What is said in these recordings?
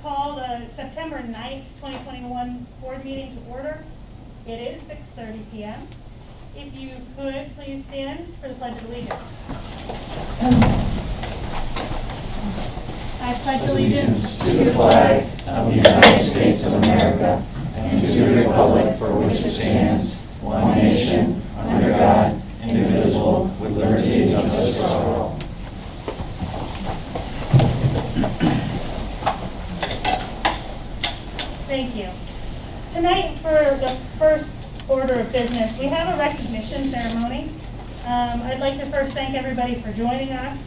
call the September 9th, 2021 board meeting to order. It is 6:30 p.m. If you could, please stand for the Pledge of Allegiance. I pledge allegiance to the flag of the United States of America and to the republic for which it stands, one nation, under God, indivisible, with liberty and justice for all. Thank you. Tonight, for the first order of business, we have a recognition ceremony. I'd like to first thank everybody for joining us,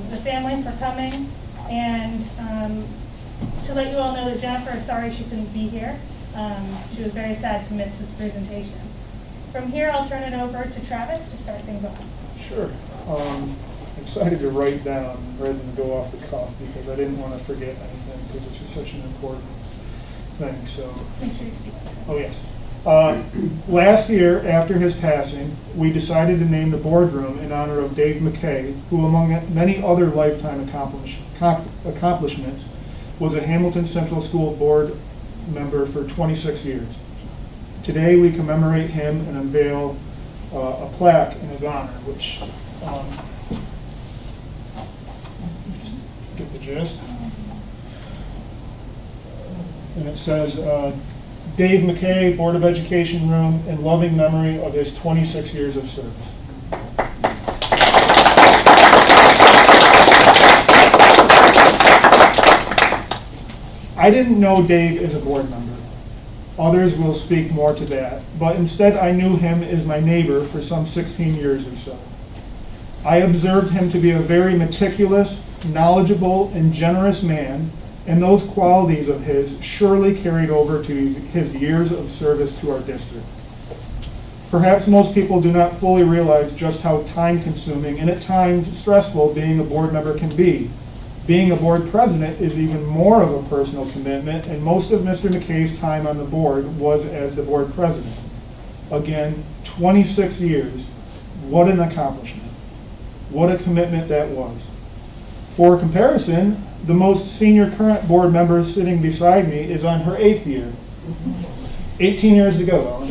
the families for coming, and to let you all know that Jennifer is sorry she couldn't be here. She was very sad to miss this presentation. From here, I'll turn it over to Travis to start things off. Sure. I'm excited to write down rather than go off the cuff because I didn't want to forget anything because it's just such an important thing. So, Make sure you speak. oh yes. Last year, after his passing, we decided to name the boardroom in honor of Dave McKay, who, among many other lifetime accomplishments, was a Hamilton Central School board member for 26 years. Today, we commemorate him and unveil a plaque in his honor, which, get the gist. And it says, Dave McKay, Board of Education Room, in loving memory of his 26 years of service. I didn't know Dave as a board member. Others will speak more to that, but instead I knew him as my neighbor for some 16 years or so. I observed him to be a very meticulous, knowledgeable, and generous man, and those qualities of his surely carried over to his years of service to our district. Perhaps most people do not fully realize just how time-consuming and at times stressful being a board member can be. Being a board president is even more of a personal commitment, and most of Mr. McKay's time on the board was as the board president. Again, 26 years. What an accomplishment. What a commitment that was. For comparison, the most senior current board member sitting beside me is on her 8th year. 18 years to go.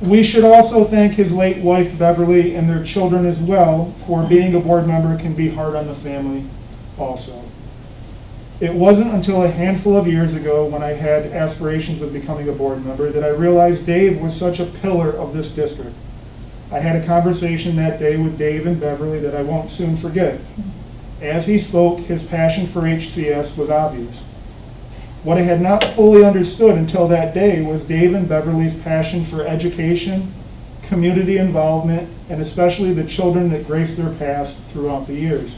We should also thank his late wife, Beverly, and their children as well, for being a board member can be hard on the family also. It wasn't until a handful of years ago when I had aspirations of becoming a board member that I realized Dave was such a pillar of this district. I had a conversation that day with Dave and Beverly that I won't soon forget. As he spoke, his passion for HCS was obvious. What I had not fully understood until that day was Dave and Beverly's passion for education, community involvement, and especially the children that graced their paths throughout the years.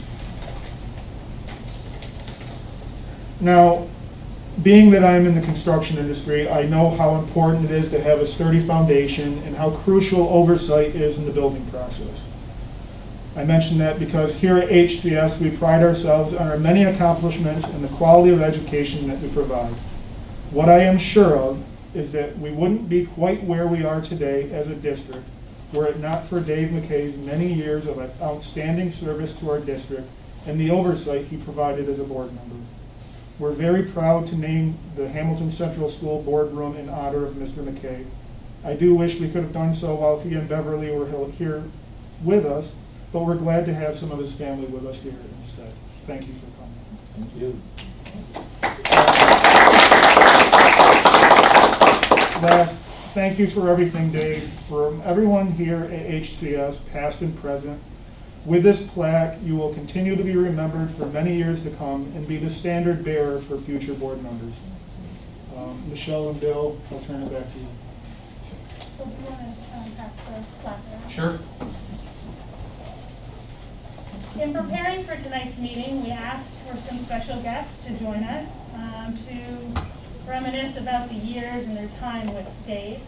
Now, being that I'm in the construction industry, I know how important it is to have a sturdy foundation and how crucial oversight is in the building process. I mention that because here at HCS we pride ourselves on our many accomplishments and the quality of education that we provide. What I am sure of is that we wouldn't be quite where we are today as a district were it not for Dave McKay's many years of outstanding service to our district and the oversight he provided as a board member. We're very proud to name the Hamilton Central School boardroom in honor of Mr. McKay. I do wish we could have done so while he and Beverly were here with us, but we're glad to have some of his family with us here instead. Thank you for coming. Thank you. Last, thank you for everything, Dave. From everyone here at HCS, past and present, with this plaque, you will continue to be remembered for many years to come and be the standard bearer for future board members. Michelle and Bill, I'll turn it back to you. So do you want to pass the plaque around? Sure. In preparing for tonight's meeting, we asked for some special guests to join us to reminisce about the years and their time with Dave.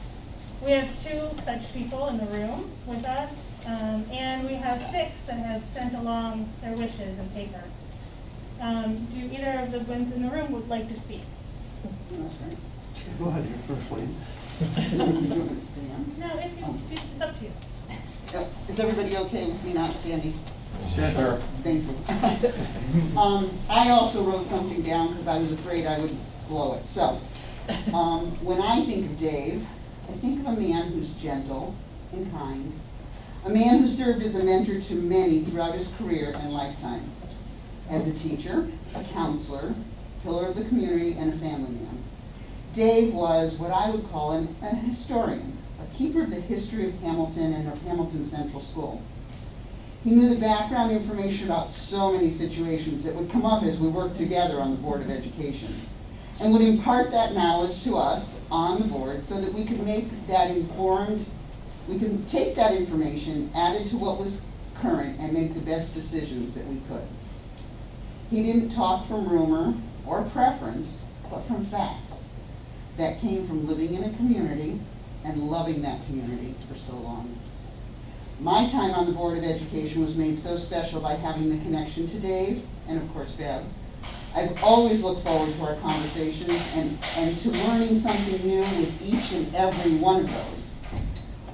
We have 2 such people in the room with us, and we have 6 that have sent along their wishes and paper. Do either of the ones in the room would like to speak? Go ahead, you're first, Wayne. No, it's up to you. Is everybody okay with me not standing? Sure. Thank you. I also wrote something down because I was afraid I would blow it. So, when I think of Dave, I think of a man who's gentle and kind, a man who served as a mentor to many throughout his career and lifetime. As a teacher, a counselor, pillar of the community, and a family man. Dave was what I would call a historian, a keeper of the history of Hamilton and of Hamilton Central School. He knew the background information about so many situations that would come up as we worked together on the Board of Education, and would impart that knowledge to us on the board so that we could make that informed, we could take that information, add it to what was current, and make the best decisions that we could. He didn't talk from rumor or preference, but from facts that came from living in a community and loving that community for so long. My time on the Board of Education was made so special by having the connection to Dave and of course Bev. I've always looked forward to our conversations and to learning something new with each and every one of those.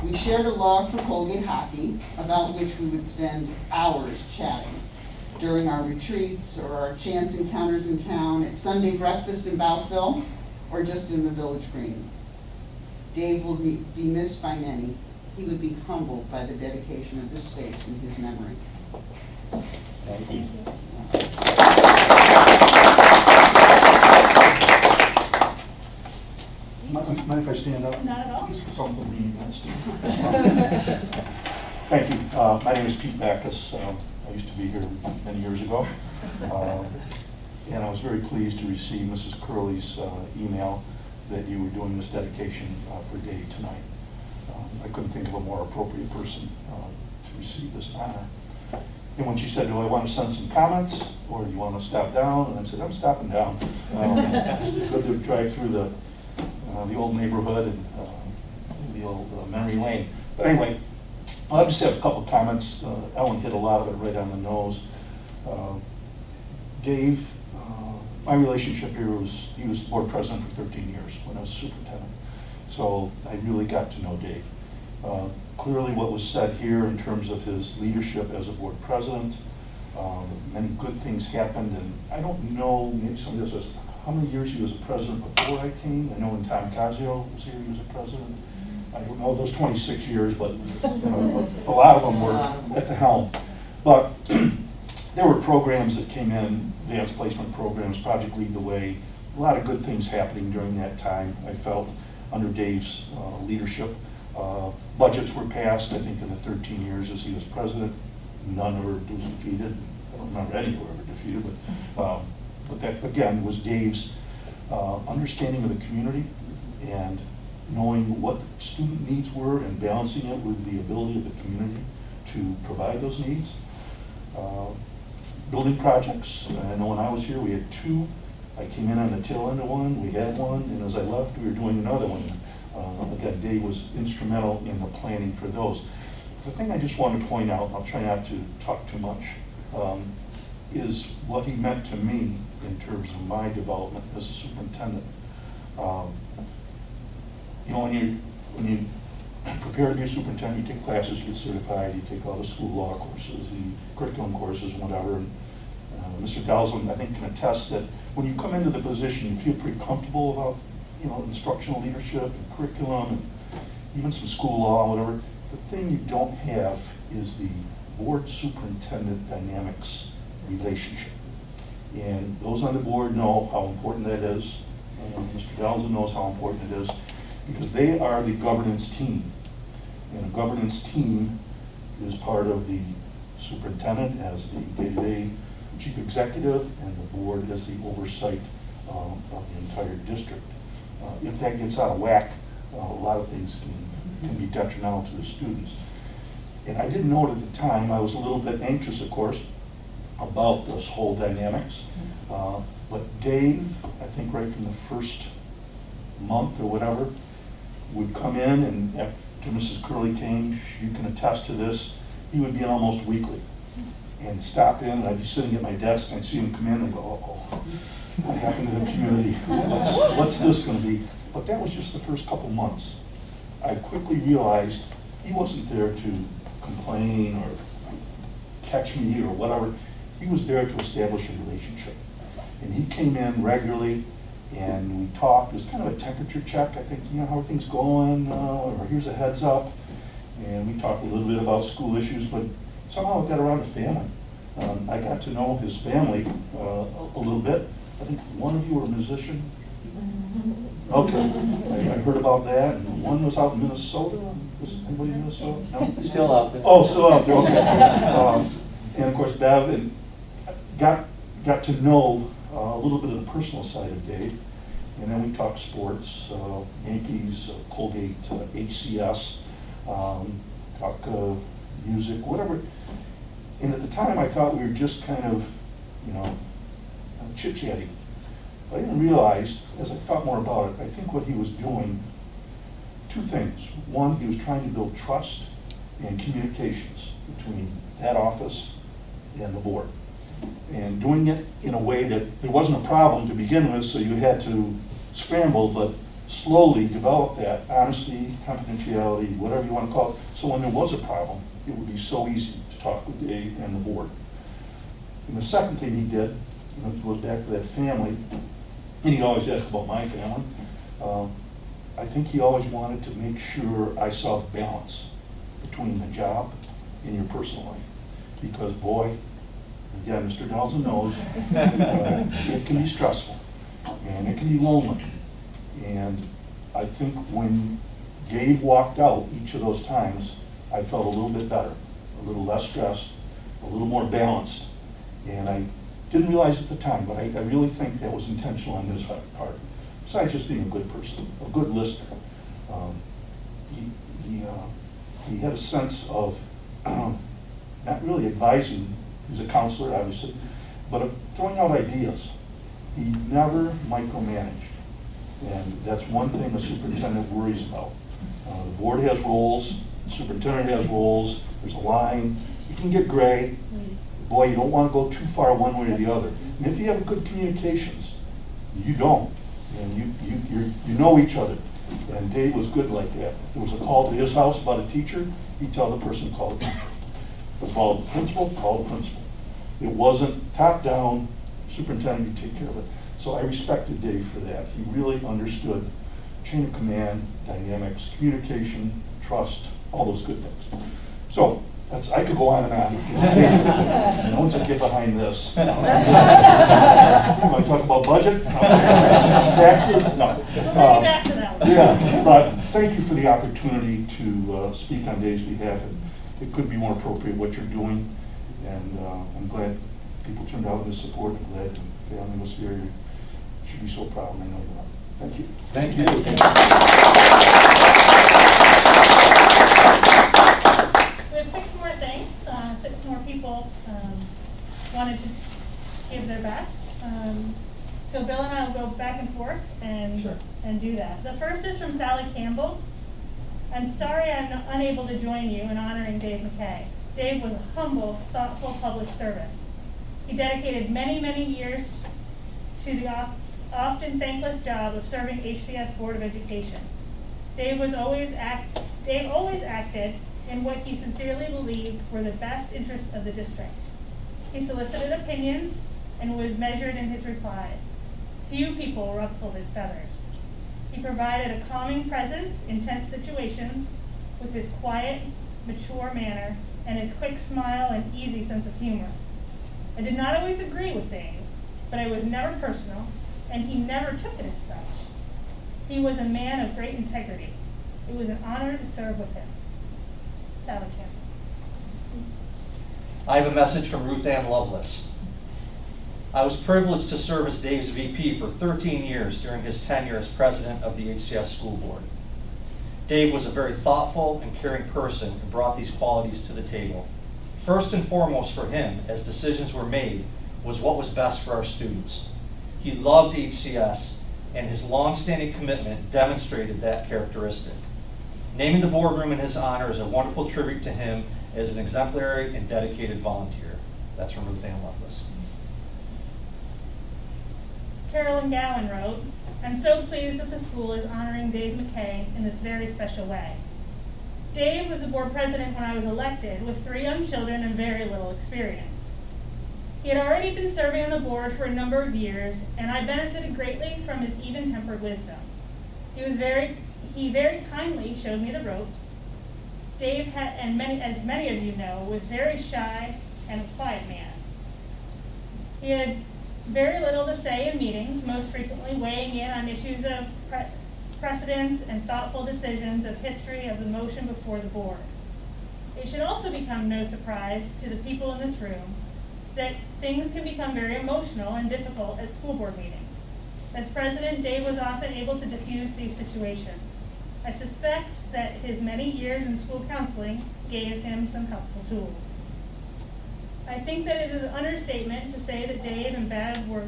We shared a love for Colgate hockey, about which we would spend hours chatting during our retreats or our chance encounters in town, at Sunday breakfast in Boutville, or just in the Village Green. Dave will be missed by many. He would be humbled by the dedication of this space in his memory. Thank you. Mind if I stand up? Not at all. Something leaning against you. Thank you. My name is Pete Backus. I used to be here many years ago. And I was very pleased to receive Mrs. Curley's email that you were doing this dedication for Dave tonight. I couldn't think of a more appropriate person to receive this honor. And when she said, do I want to send some comments, or do you want to stop down? And I said, I'm stopping down. It's good to drive through the old neighborhood and the old memory lane. But anyway, I'll just have a couple of comments. Ellen hit a lot of it right on the nose. Dave, my relationship here was, he was board president for 13 years when I was superintendent. So I really got to know Dave. Clearly what was said here in terms of his leadership as a board president, many good things happened, and I don't know, maybe somebody else says, how many years he was a president before I came? I know when Tom Casio was here, he was a president. I don't know those 26 years, but you know, a lot of them were at the helm. But there were programs that came in, advanced placement programs, Project Lead the Way, a lot of good things happening during that time, I felt, under Dave's leadership. Budgets were passed, I think, in the 13 years as he was president. None ever was defeated. I don't remember any were ever defeated, but that, again, was Dave's understanding of the community and knowing what student needs were and balancing it with the ability of the community to provide those needs. Building projects, I know when I was here we had 2. I came in on the tail end of one, we had one, and as I left we were doing another one. Again, Dave was instrumental in the planning for those. The thing I just want to point out, I'll try not to talk too much, is what he meant to me in terms of my development as a superintendent. You know, when you prepare to be a superintendent, you take classes, you get certified, you take all the school law courses, the curriculum courses, and whatever. And Mr. Dowsland, I think, can attest that when you come into the position, you feel pretty comfortable about, you know, instructional leadership and curriculum and even some school law and whatever. The thing you don't have is the board superintendent dynamics relationship. And those on the board know how important that is. And Mr. Dowsland knows how important it is because they are the governance team. And a governance team is part of the superintendent as the day-to-day chief executive and the board as the oversight of the entire district. If that gets out of whack, a lot of things can be detrimental to the students. And I didn't know it at the time. I was a little bit anxious, of course, about this whole dynamics. But Dave, I think right from the first month or whatever, would come in, and after Mrs. Curley came, you can attest to this, he would be in almost weekly. And stop in, and I'd be sitting at my desk, and I'd see him come in and go, uh-oh, what happened to the community? What's this going to be? But that was just the first couple months. I quickly realized he wasn't there to complain or catch me or whatever. He was there to establish a relationship. And he came in regularly, and we talked. It was kind of a temperature check. I think, how are things going? Or here's a heads up. And we talked a little bit about school issues, but somehow it got around to family. I got to know his family a little bit. I think one of you were a musician. Okay, I heard about that. And one was out in Minnesota. Was anybody in Minnesota? No? Still out there. Oh, still out there, okay. And of course, Bev, and got to know a little bit of the personal side of Dave. And then we talked sports, Yankees, Colgate, HCS, talk music, whatever. And at the time, I thought we were just kind of, chit-chatting. But I didn't realize, as I thought more about it, I think what he was doing, two things. One, he was trying to build trust and communications between that office and the board. And doing it in a way that there wasn't a problem to begin with, so you had to scramble, but slowly develop that honesty, confidentiality, whatever you want to call it. So when there was a problem, it would be so easy to talk with Dave and the board. And the second thing he did, it goes back to that family, and he'd always ask about my family. I think he always wanted to make sure I saw the balance between the job and your personal life. Because boy, again, Mr. Delson knows, it can be stressful, and it can be lonely. And I think when Dave walked out each of those times, I felt a little bit better, a little less stressed, a little more balanced. And I didn't realize at the time, but I really think that was intentional on his part. Besides just being a good person, a good listener. He had a sense of not really advising. He's a counselor, obviously, but of throwing out ideas. He never micromanaged. And that's one thing the superintendent worries about. The board has roles, the superintendent has roles, there's a line. You can get gray. Boy, you don't want to go too far one way or the other. And if you have good communications, you don't. And you know each other. And Dave was good like that. If there was a call to his house about a teacher, he'd tell the person to call the teacher. If it called the principal, call the principal. It wasn't top-down, superintendent, you take care of it. So I respected Dave for that. He really understood chain of command, dynamics, communication, trust, all those good things. So I could go on and on. And once I get behind this, you want to talk about budget? No. Taxes? No. We'll back to that one. Yeah, but thank you for the opportunity to speak on Dave's behalf. It could be more appropriate what you're doing, and I'm glad people turned out in his support. I'm glad the family was here. You should be so proud, and I know you are. Thank you. Thank you. We have 6 more things. 6 more people wanted to give their best. So Bill and I will go back and forth and do that. The first is from Sally Campbell. I'm sorry I'm unable to join you in honoring Dave McKay. Dave was a humble, thoughtful public servant. He dedicated many, many years to the often thankless job of serving HCS Board of Education. Dave always acted in what he sincerely believed were the best interests of the district. He solicited opinions and was measured in his replies. Few people ruffled his feathers. He provided a calming presence in tense situations with his quiet, mature manner and his quick smile and easy sense of humor. I did not always agree with Dave, but it was never personal, and he never took it as such. He was a man of great integrity. It was an honor to serve with him. Sally Campbell. I have a message from Ruth Ann Lovelace. I was privileged to serve as Dave's VP for 13 years during his tenure as president of the HCS School Board. Dave was a very thoughtful and caring person who brought these qualities to the table. First and foremost for him, as decisions were made, was what was best for our students. He loved HCS, and his long-standing commitment demonstrated that characteristic. Naming the boardroom in his honor is a wonderful tribute to him as an exemplary and dedicated volunteer. That's from Ruth Ann Lovelace. Carolyn Gowan wrote, I'm so pleased that the school is honoring Dave McKay in this very special way. Dave was the board president when I was elected, with 3 young children and very little experience. He had already been serving on the board for a number of years, and I benefited greatly from his even-tempered wisdom. He very kindly showed me the ropes. Dave as many of you know, was very shy and a quiet man. He had very little to say in meetings, most frequently weighing in on issues of precedence and thoughtful decisions of history of the motion before the board. It should also become no surprise to the people in this room that things can become very emotional and difficult at school board meetings. As president, Dave was often able to diffuse these situations. I suspect that his many years in school counseling gave him some helpful tools. I think that it is an understatement to say that Dave and Bev were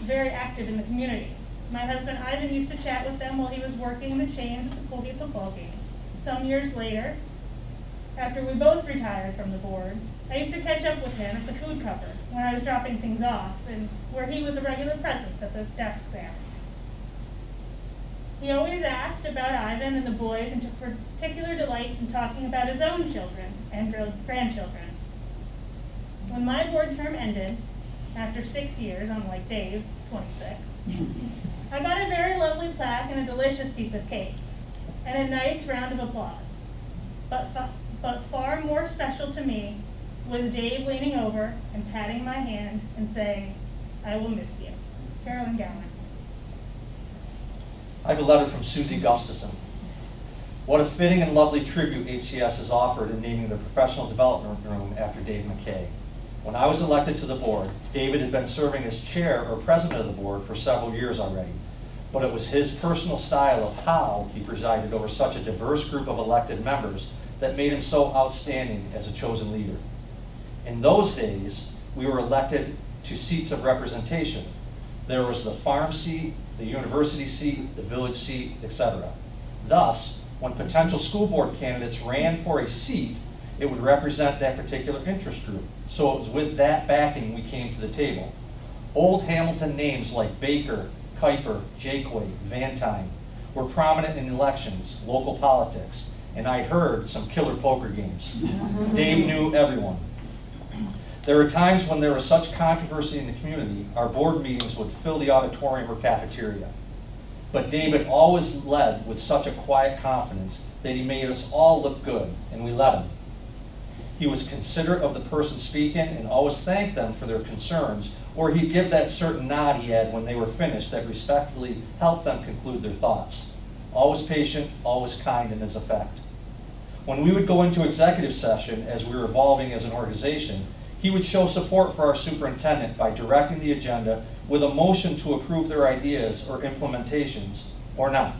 very active in the community. My husband Ivan used to chat with them while he was working the chains at the Colgate football game. Some years later, after we both retired from the board, I used to catch up with him at the food cupboard when I was dropping things off, and where he was a regular presence at the desk there. He always asked about Ivan and the boys and took particular delight in talking about his own children and grandchildren. When my board term ended, after 6 years, unlike Dave, 26, I got a very lovely plaque and a delicious piece of cake, and a nice round of applause. But far more special to me was Dave leaning over and patting my hand and saying, "I will miss you." Carolyn Gowan. I have a letter from Susie Gustafson. What a fitting and lovely tribute HCS has offered in naming the professional development room after Dave McKay. When I was elected to the board, David had been serving as chair or president of the board for several years already, but it was his personal style of how he presided over such a diverse group of elected members that made him so outstanding as a chosen leader. In those days, we were elected to seats of representation. There was the farm seat, the university seat, the village seat, etc. Thus, when potential school board candidates ran for a seat, it would represent that particular interest group. So it was with that backing we came to the table. Old Hamilton names like Baker, Kuiper, Jakeway, Van Tine were prominent in elections, local politics, and I heard some killer poker games. Dave knew everyone. There were times when there was such controversy in the community, our board meetings would fill the auditorium or cafeteria. But David always led with such a quiet confidence that he made us all look good, and we let him. He was considerate of the person speaking and always thanked them for their concerns, or he'd give that certain nod he had when they were finished that respectfully helped them conclude their thoughts. Always patient, always kind in his effect. When we would go into executive session as we were evolving as an organization, he would show support for our superintendent by directing the agenda with a motion to approve their ideas or implementations, or not.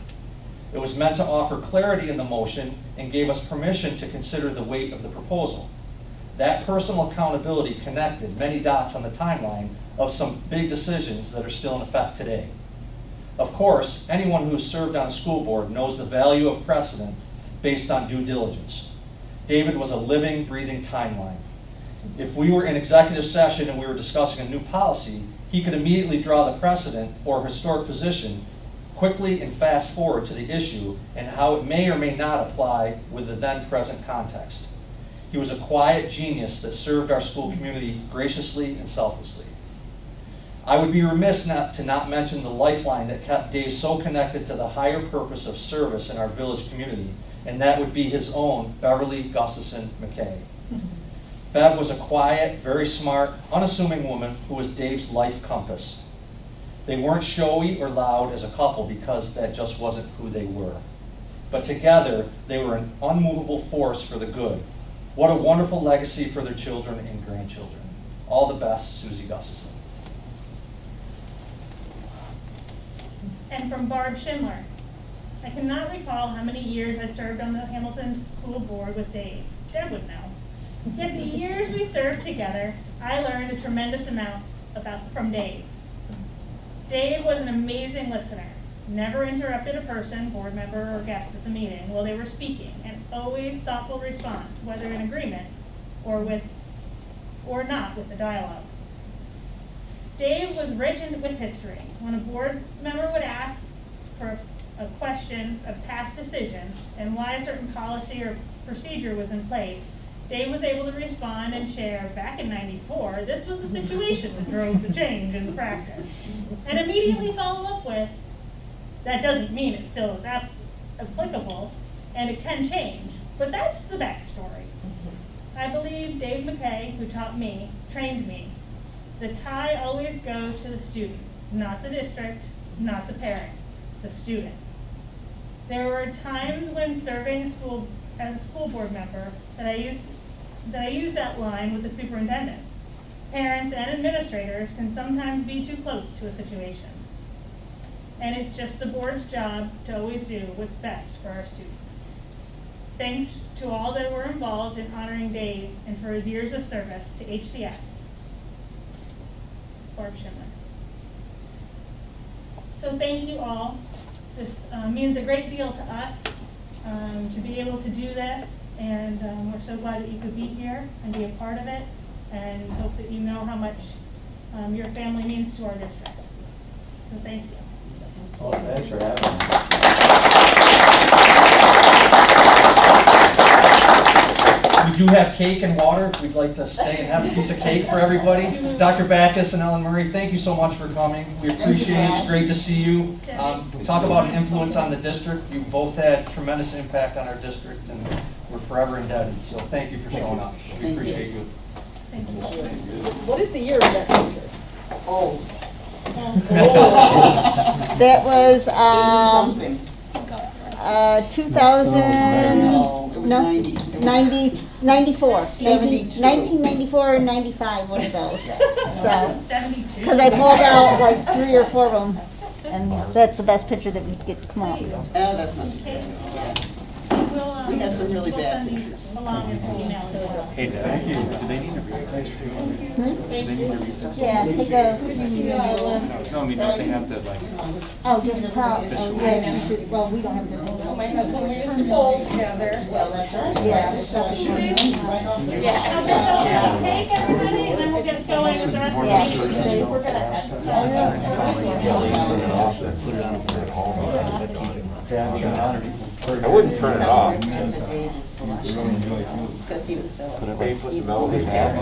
It was meant to offer clarity in the motion and gave us permission to consider the weight of the proposal. That personal accountability connected many dots on the timeline of some big decisions that are still in effect today. Of course, anyone who has served on a school board knows the value of precedent based on due diligence. David was a living, breathing timeline. If we were in executive session and we were discussing a new policy, he could immediately draw the precedent or historic position quickly and fast forward to the issue and how it may or may not apply with the then present context. He was a quiet genius that served our school community graciously and selflessly. I would be remiss not to mention the lifeline that kept Dave so connected to the higher purpose of service in our village community, and that would be his own Beverly Gustafson McKay. Bev was a quiet, very smart, unassuming woman who was Dave's life compass. They weren't showy or loud as a couple because that just wasn't who they were. But together, they were an unmovable force for the good. What a wonderful legacy for their children and grandchildren. All the best, Susie Gustafson. And from Barb Schindler, I cannot recall how many years I served on the Hamilton School Board with Dave. Deb would know. Yet the years we served together, I learned a tremendous amount from Dave. Dave was an amazing listener, never interrupted a person, board member, or guest at the meeting while they were speaking, and always thoughtful response, whether in agreement or not with the dialogue. Dave was rich with history. When a board member would ask for a question of past decisions and why a certain policy or procedure was in place, Dave was able to respond and share, back in '94, this was the situation that drove the change in the practice. And immediately follow up with, that doesn't mean it still is applicable, and it can change, but that's the backstory. I believe Dave McKay, who taught me, trained me, the tie always goes to the student, not the district, not the parents, the student. There were times when serving as a school board member that I used that line with the superintendent. Parents and administrators can sometimes be too close to a situation. And it's just the board's job to always do what's best for our students. Thanks to all that were involved in honoring Dave and for his years of service to HCS. Barb Schindler. So thank you all. This means a great deal to us to be able to do this, and we're so glad that you could be here and be a part of it, and hope that you know how much your family means to our district. So thank you. Well, thanks for having me. We do have cake and water, if we'd like to stay and have a piece of cake for everybody. Dr. Backus and Ellen Murray, thank you so much for coming. We appreciate it, it's great to see you. Talk about an influence on the district. You both had tremendous impact on our district, and we're forever indebted, so thank you for showing up. We appreciate you. Thank you. What is the year of that picture? Old. That was, Something. 2000, No, it was no, 90. It was 94. 72. 1994 or 95, one of those. So, 72. because I pulled out like 3 or 4 of them, and that's the best picture that we could get to come up. Oh, that's not too bad. We had some really we'll bad send these pictures. along in an email as well. Hey, thank you. Do they need a recess? Do they need a recess? Yeah, take a, No, I mean, don't they have to like? oh, just how, oh, yeah, you should, well, we don't have to. My husband, we used to bowl together. Well, that's right. Yeah, so, Take everybody, and then we'll get going with the rest of the yeah, meeting. see, We're gonna, I wouldn't turn it off. Because he was so. Maybe put some melody back.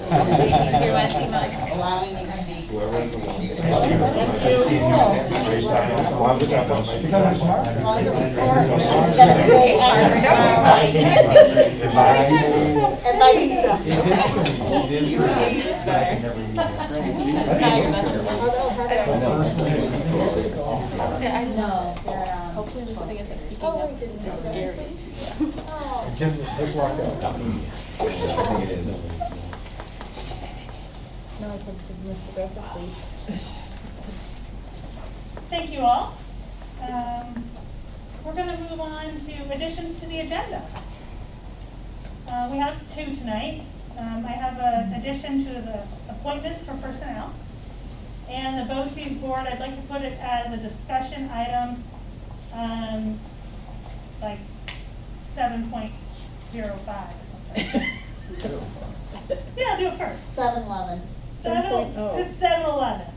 You're asking Mike. allowing me to speak. Whoever is the one. And my pizza. I know. Hopefully this thing isn't peeking up. It's scary. Just walked out. Thank you all. We're going to move on to additions to the agenda. We have two tonight. I have an addition to the appointments for personnel. And the BOCES board, I'd like to put it as a discussion item, like 7.05 or something. Yeah, do it first. 7-Eleven. It's 7-11.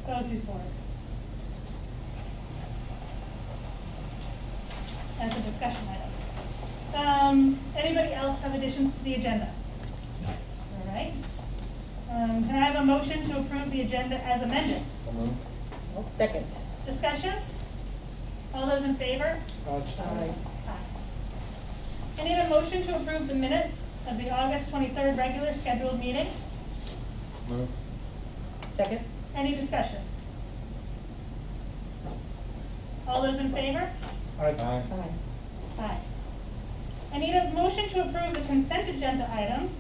BOCES board. As a discussion item. Anybody else have additions to the agenda? All right. Can I have a motion to approve the agenda as amended? Second. Discussion? All those in favor? Aye. Aye. I need a motion to approve the minutes of the August 23rd regular scheduled meeting. Second. Any discussion? All those in favor? Aye. Aye. I need a motion to approve the consent agenda items,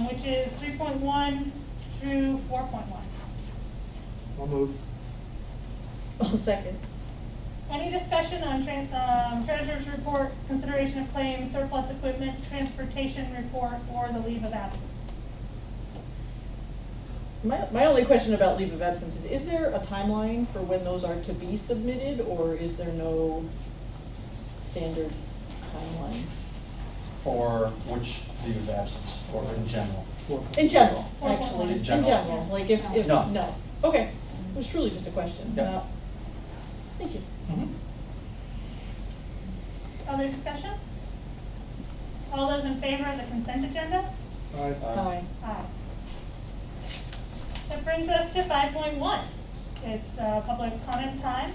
which is 3.1 through 4.1. I'll move. I'll second. Any discussion on treasurer's report, consideration of claims, surplus equipment, transportation report, or the leave of absence? My only question about leave of absence is there a timeline for when those are to be submitted, or is there no standard timeline? For which leave of absence, or in general? In general, Or actually, in in general. general, like if, No. no. Okay, it was truly just a question. Yep. not- Thank you. Other discussion? All those in favor of the consent agenda? Aye. Aye. Aye. That brings us to 5.1. It's public comment time.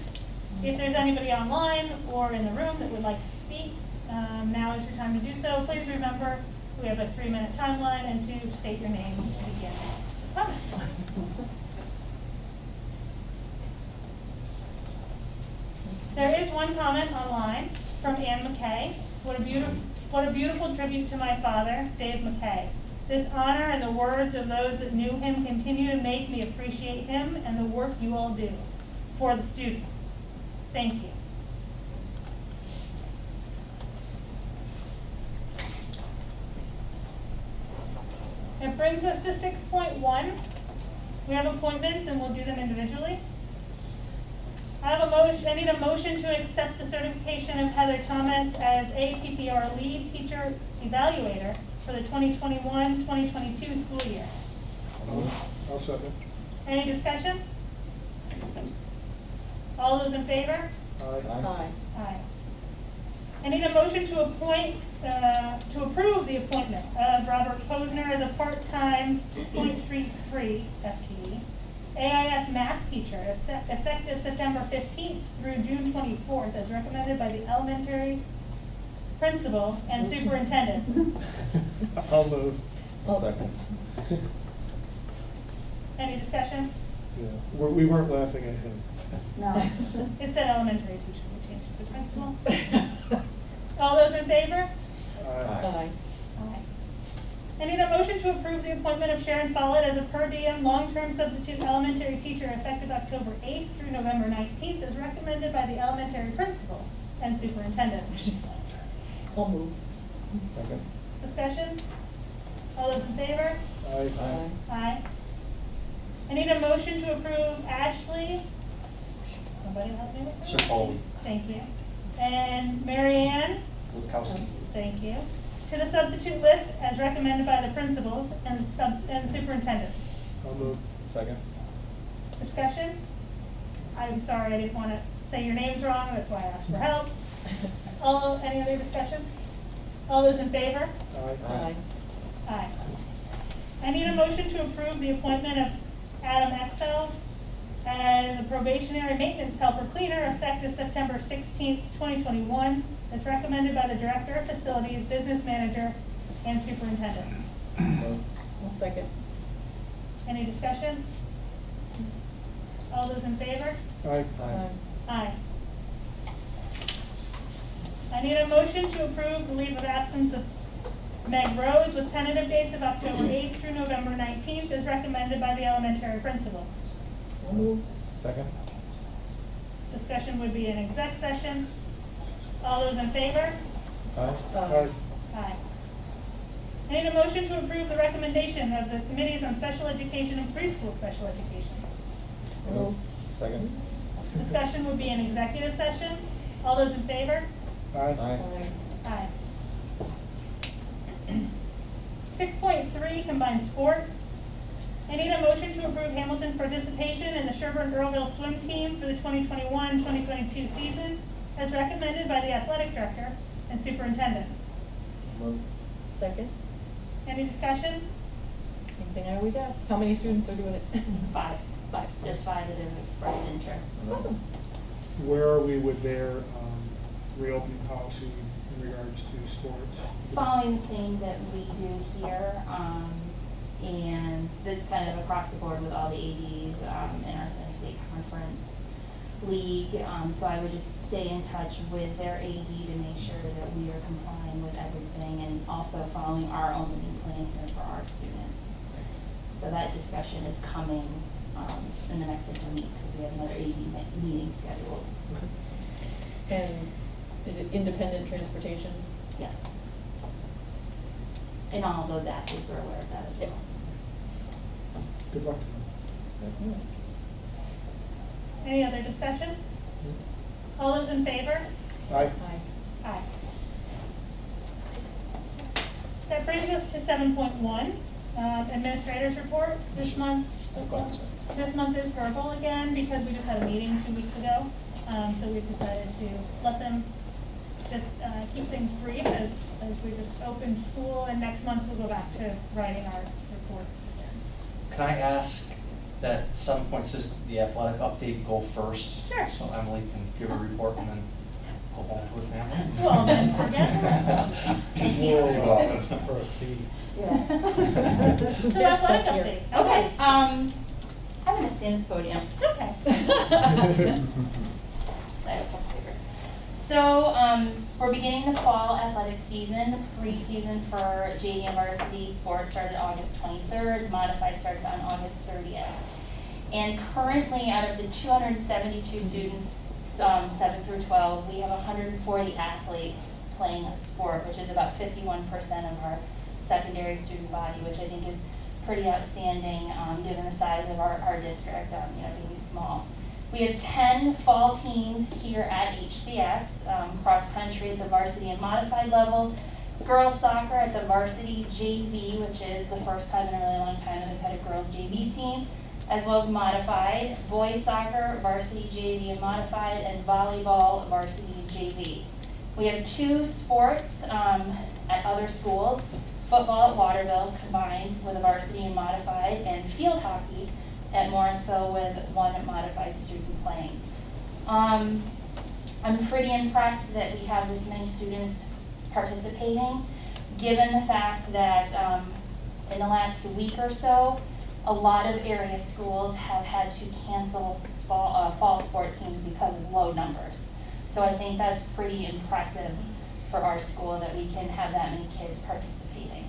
If there's anybody online or in the room that would like to speak, now is your time to do so. Please remember, we have a 3-minute timeline and to state your name to begin the comment. There is one comment online from Ann McKay. What a beautiful tribute to my father, Dave McKay. This honor and the words of those that knew him continue to make me appreciate him and the work you all do for the students. Thank you. It brings us to 6.1. We have appointments and we'll do them individually. I need a motion to accept the certification of Heather Thomas as APPR lead teacher evaluator for the 2021-2022 school year. I'll second. Any discussion? All those in favor? Aye. Aye. Aye. I need a motion to approve the appointment of Robert Posner as a part-time 6.33 FTE AIS math teacher effective September 15th through June 24th as recommended by the elementary principal and superintendent. I'll move. Second. Any discussion? Yeah. We weren't laughing at him. No. It said elementary teacher, we changed it to principal. All those in favor? Aye. Aye. I need a motion to approve the appointment of Sharon Follett as a per diem long-term substitute elementary teacher effective October 8th through November 19th as recommended by the elementary principal and superintendent. I'll move. Second. Discussion? All those in favor? Aye. Aye. Aye. I need a motion to approve Ashley. Somebody help me with that? Sirpoli. Thank you. And Mary Ann? Lukowski. Thank you. To the substitute list as recommended by the principals and superintendent. I'll move. Second. Discussion? I'm sorry, I didn't want to say your names wrong, that's why I asked for help. Any other discussion? All those in favor? Aye. Aye. Aye. I need a motion to approve the appointment of Adam Excel as a probationary maintenance helper cleaner effective September 16th, 2021, as recommended by the Director of Facilities, Business Manager, and Superintendent. I'll second. Any discussion? All those in favor? Aye. Aye. I need a motion to approve the leave of absence of Meg Rose with tentative dates of October 8th through November 19th, as recommended by the elementary principal. Second? Discussion would be an exec session. All those in favor? Aye. Aye. I need a motion to approve the recommendation of the committees on special education and preschool special education. Second? Discussion would be an executive session. All those in favor? Aye. Aye. 6.3, combined sports. I need a motion to approve Hamilton's participation in the Sherburne-Earlville swim team for the 2021-2022 season, as recommended by the athletic director and superintendent. Second. Any discussion? Same thing I always ask. How many students are doing it? 5. There's 5 that have expressed interest. Awesome. Where are we with their reopening policy in regards to sports? Following the same that we do here, and that's kind of across the board with all the ADs in our Center State Conference League. So I would just stay in touch with their AD to make sure that we are complying with everything and also following our own meeting plan here for our students. So that discussion is coming in the next week because we have another AD meeting scheduled. And is it independent transportation? Yes. And all of those athletes are aware of that as well. Good luck to them. Any other discussion? All those in favor? Aye. Aye. That brings us to 7.1, administrators reports. This month is verbal again because we just had a meeting 2 weeks ago. So we decided to let them just keep things brief as we just opened school, and next month we'll go back to writing our reports again. Can I ask that some points just the athletic update go first? Sure. So Emily can give a report and then go home to her family? Well, then forget Yeah. So athletic update. Okay, I'm gonna stand at the podium. Okay. I have a couple papers. So, we're beginning the fall athletic season. The preseason for JV and varsity sports started August 23rd, modified started on August 30th. And currently, out of the 272 students, 7 through 12, we have 140 athletes playing a sport, which is about 51% of our secondary student body, which I think is pretty outstanding given the size of our district, being small. We have 10 fall teams here at HCS, cross country at the varsity and modified level, girls soccer at the varsity JV, which is the first time in a really long time that we've had a girls JV team, as well as modified, boys soccer, varsity JV and modified, and volleyball, varsity JV. We have 2 sports at other schools, football at Waterville combined with a varsity and modified, and field hockey at Morrisville with 1 modified student playing. I'm pretty impressed that we have this many students participating, given the fact that in the last week or so, a lot of area schools have had to cancel fall sports teams because of low numbers. So I think that's pretty impressive for our school that we can have that many kids participating.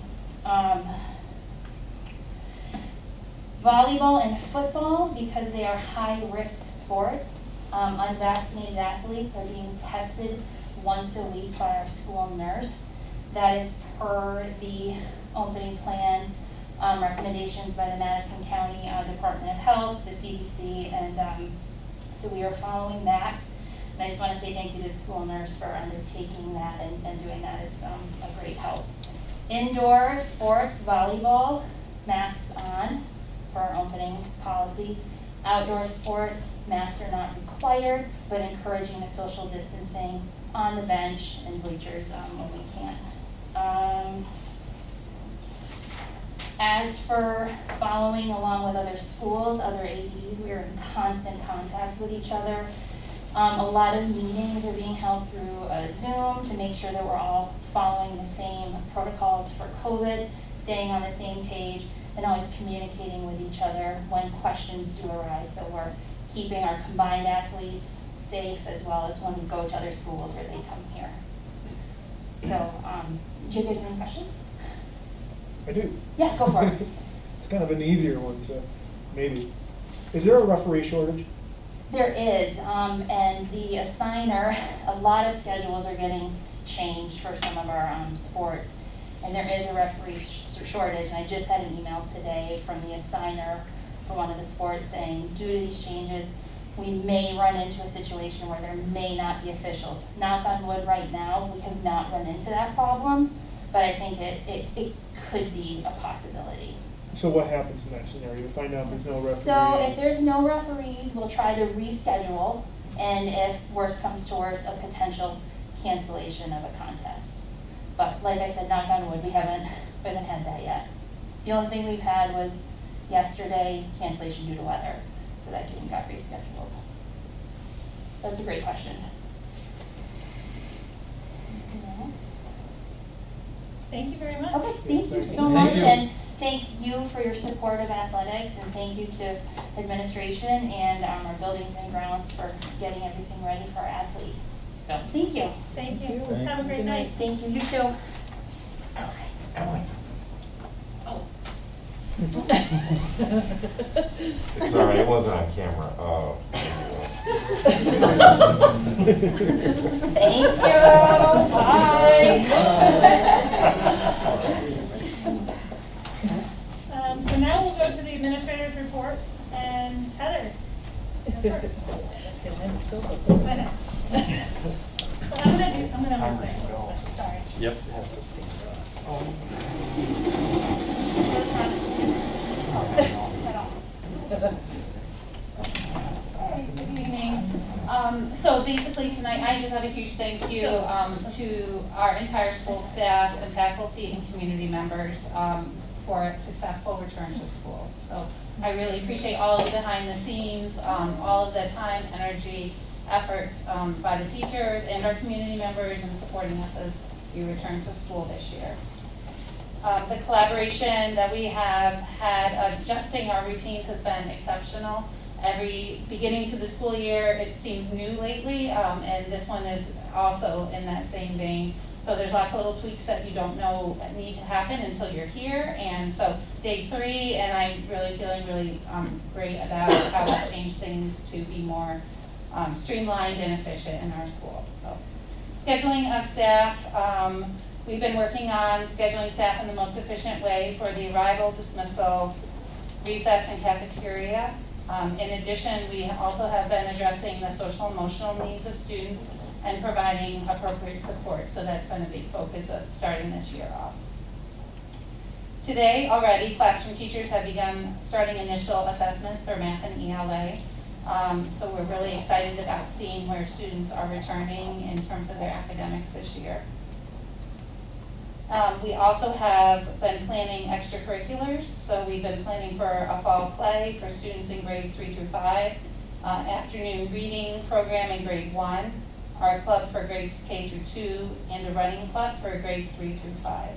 Volleyball and football, because they are high-risk sports, unvaccinated athletes are being tested once a week by our school nurse. That is per the opening plan recommendations by the Madison County Department of Health, the CDC, and so we are following that. And I just want to say thank you to the school nurse for undertaking that and doing that. It's a great help. Indoor sports, volleyball, masks on for our opening policy. Outdoor sports, masks are not required, but encouraging the social distancing on the bench and bleachers when we can. As for following along with other schools, other ADs, we are in constant contact with each other. A lot of meetings are being held through Zoom to make sure that we're all following the same protocols for COVID, staying on the same page, and always communicating with each other when questions do arise. So we're keeping our combined athletes safe as well as when we go to other schools or they come here. So, do you guys have any questions? I do. Yeah, go for it. It's kind of an easier one, so maybe. Is there a referee shortage? There is, and the assigner, a lot of schedules are getting changed for some of our sports, and there is a referee shortage. And I just had an email today from the assigner for one of the sports saying, due to these changes, we may run into a situation where there may not be officials. Knock on wood, right now, we have not run into that problem, but I think it could be a possibility. So what happens in that scenario? Find out if there's no referee? So if there's no referees, we'll try to reschedule, and if worse comes to worse, a potential cancellation of a contest. But like I said, knock on wood, we haven't had that yet. The only thing we've had was yesterday, cancellation due to weather, so that game got rescheduled. That's a great question. Thank you very much. Okay, thank you so Thank much, you. and thank you for your support of athletics, and thank you to administration and our buildings and grounds for getting everything ready for our athletes. So, thank you. Thank you. Thank Have a great Good night. night. Thank you, you too. It's all right, it wasn't on camera. Oh. Thank you. Bye. So now we'll go to the administrator's report, and Heather. I know. So I'm gonna. Sorry. Yep. Good evening. So basically tonight, I just have a huge thank you to our entire school staff and faculty and community members for a successful return to school. So I really appreciate all of the behind the scenes, all of the time, energy, efforts by the teachers and our community members in supporting us as we return to school this year. The collaboration that we have had adjusting our routines has been exceptional. Every beginning to the school year, it seems new lately, and this one is also in that same vein. So there's lots of little tweaks that you don't know that need to happen until you're here. And so day 3, and I'm really feeling really great about how we change things to be more streamlined and efficient in our school. So scheduling of staff, we've been working on scheduling staff in the most efficient way for the arrival, dismissal, recess, and cafeteria. In addition, we also have been addressing the social emotional needs of students and providing appropriate support. So that's been a big focus of starting this year off. Today already, classroom teachers have begun starting initial assessments for math and ELA. So we're really excited about seeing where students are returning in terms of their academics this year. We also have been planning extracurriculars. So we've been planning for a fall play for students in grades 3 through 5, afternoon reading program in grade 1, our club for grades K through 2, and a running club for grades 3 through 5.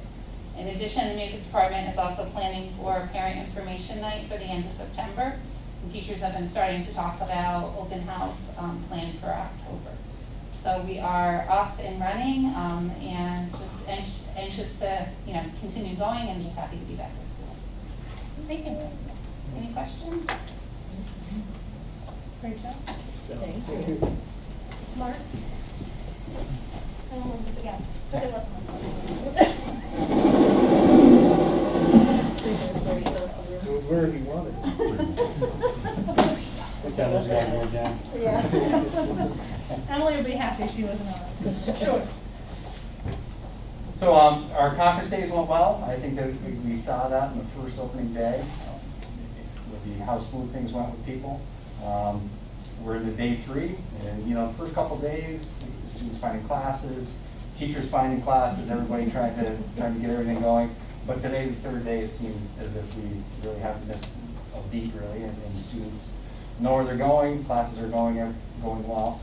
In addition, the music department is also planning for parent information night for the end of September. And teachers have been starting to talk about open house planned for October. So we are off and running and just anxious to continue going and just happy to be back to school. Thank you. Any questions? Great job. Thank Thank you. you. Mark? Yeah. Put it up. It was where he wanted it. Yeah. Emily would be happy she wasn't on. Sure. So our conference days went well. I think that we saw that in the first opening day with how smooth things went with people. We're into day 3, and the first couple days, students finding classes, teachers finding classes, everybody trying to get everything going. But today, the third day, it seemed as if we really haven't missed a beat really, and students know where they're going, classes are going well.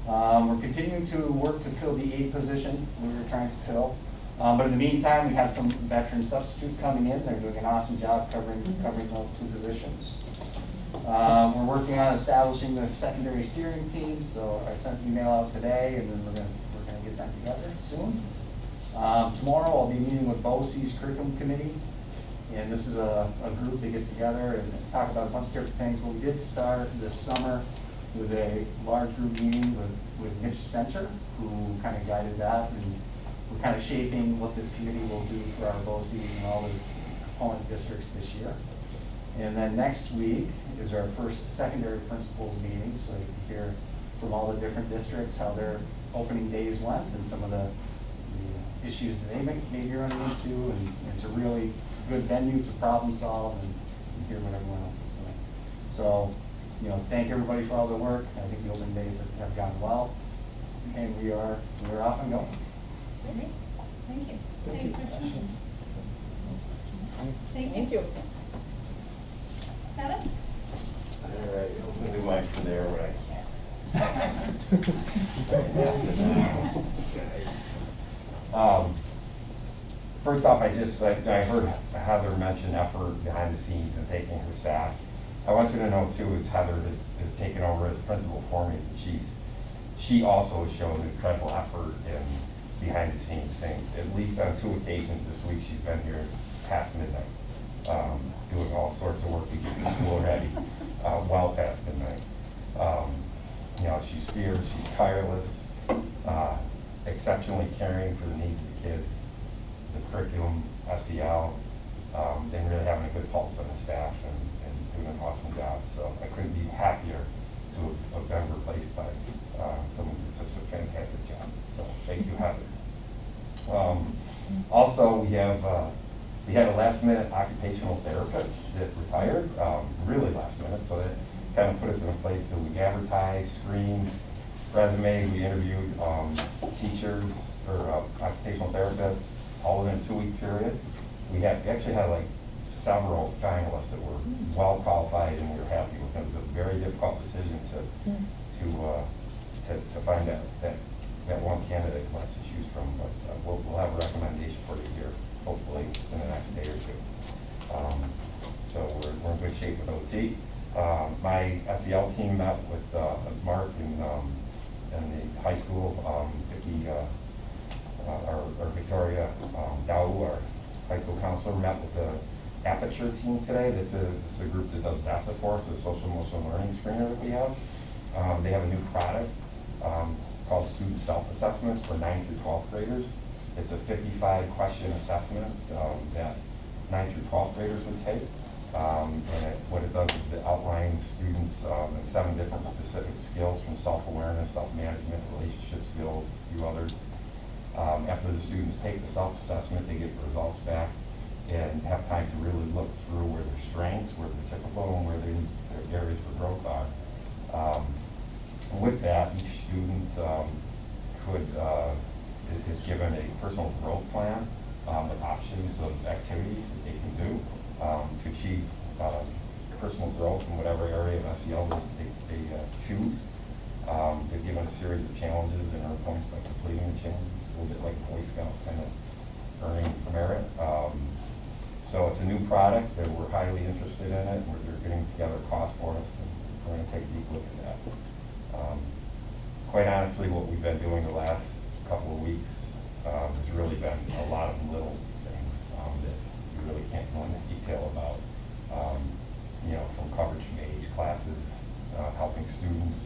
We're continuing to work to fill the aide position we were trying to fill. But in the meantime, we have some veteran substitutes coming in. They're doing an awesome job covering those two positions. We're working on establishing the secondary steering team, so I sent an email out today, and then we're gonna get that together soon. Tomorrow, I'll be meeting with BOCE's curriculum committee, and this is a group that gets together and talk about a bunch of different things. But we did start this summer with a large group meeting with Mitch Center, who kind of guided that, and we're kind of shaping what this committee will do for our BOCEs and all the component districts this year. And then next week is our first secondary principals meeting, so you can hear from all the different districts how their opening days went and some of the issues that they may be running into, and it's a really good venue to problem solve and hear what everyone else is doing. So, thank everybody for all the work. I think the opening days have gone well, and we're off and going. Great. Thank you. Any questions? Thank you. Heather? All right, I was gonna do mine from there, but I can't. First off, I heard Heather mention effort behind the scenes and taking her staff. I want you to know too, as Heather has taken over as principal for me, she also has shown incredible effort in behind the scenes things. At least on 2 occasions this week, she's been here past midnight, doing all sorts of work to get the school ready, well past midnight. She's fierce, she's tireless, exceptionally caring for the needs of the kids, the curriculum, SEL, and really having a good pulse on the staff and doing an awesome job. So I couldn't be happier to have been replaced by someone who did such a fantastic job. So thank you, Heather. Also, we had a last-minute occupational therapist that retired, really last minute, so that kind of put us in a place that we advertised, screened resumes, we interviewed teachers or occupational therapists, all within a 2-week period. We actually had like several finalists that were well qualified, and we were happy with them. It was a very difficult decision to find that one candidate for us to choose from, but we'll have a recommendation for you here, hopefully in the next day or two. So we're in good shape with OT. My SEL team met with Mark in the high school. Victoria Dow, our high school counselor, met with the Aperture team today. It's a group that does DASA for us, the social emotional learning screener that we have. They have a new product. It's called Student Self-Assessments for 9th through 12th graders. It's a 55-question assessment that 9th through 12th graders would take. And what it does is it outlines students in 7 different specific skills, from self-awareness, self-management, relationship skills, a few others. After the students take the self-assessment, they get the results back and have time to really look through where their strengths, where they're typical, and where their areas for growth are. And with that, each student is given a personal growth plan with options of activities that they can do to achieve personal growth in whatever area of SEL they choose. They're given a series of challenges and earn points by completing the challenges, a little bit like a Boy Scout kind of earning merit. So it's a new product that we're highly interested in it. They're getting together a cost for us, and we're going to take a deep look at that. Quite honestly, what we've been doing the last couple of weeks has really been a lot of little things that we really can't go into detail about. From coverage from age classes, helping students,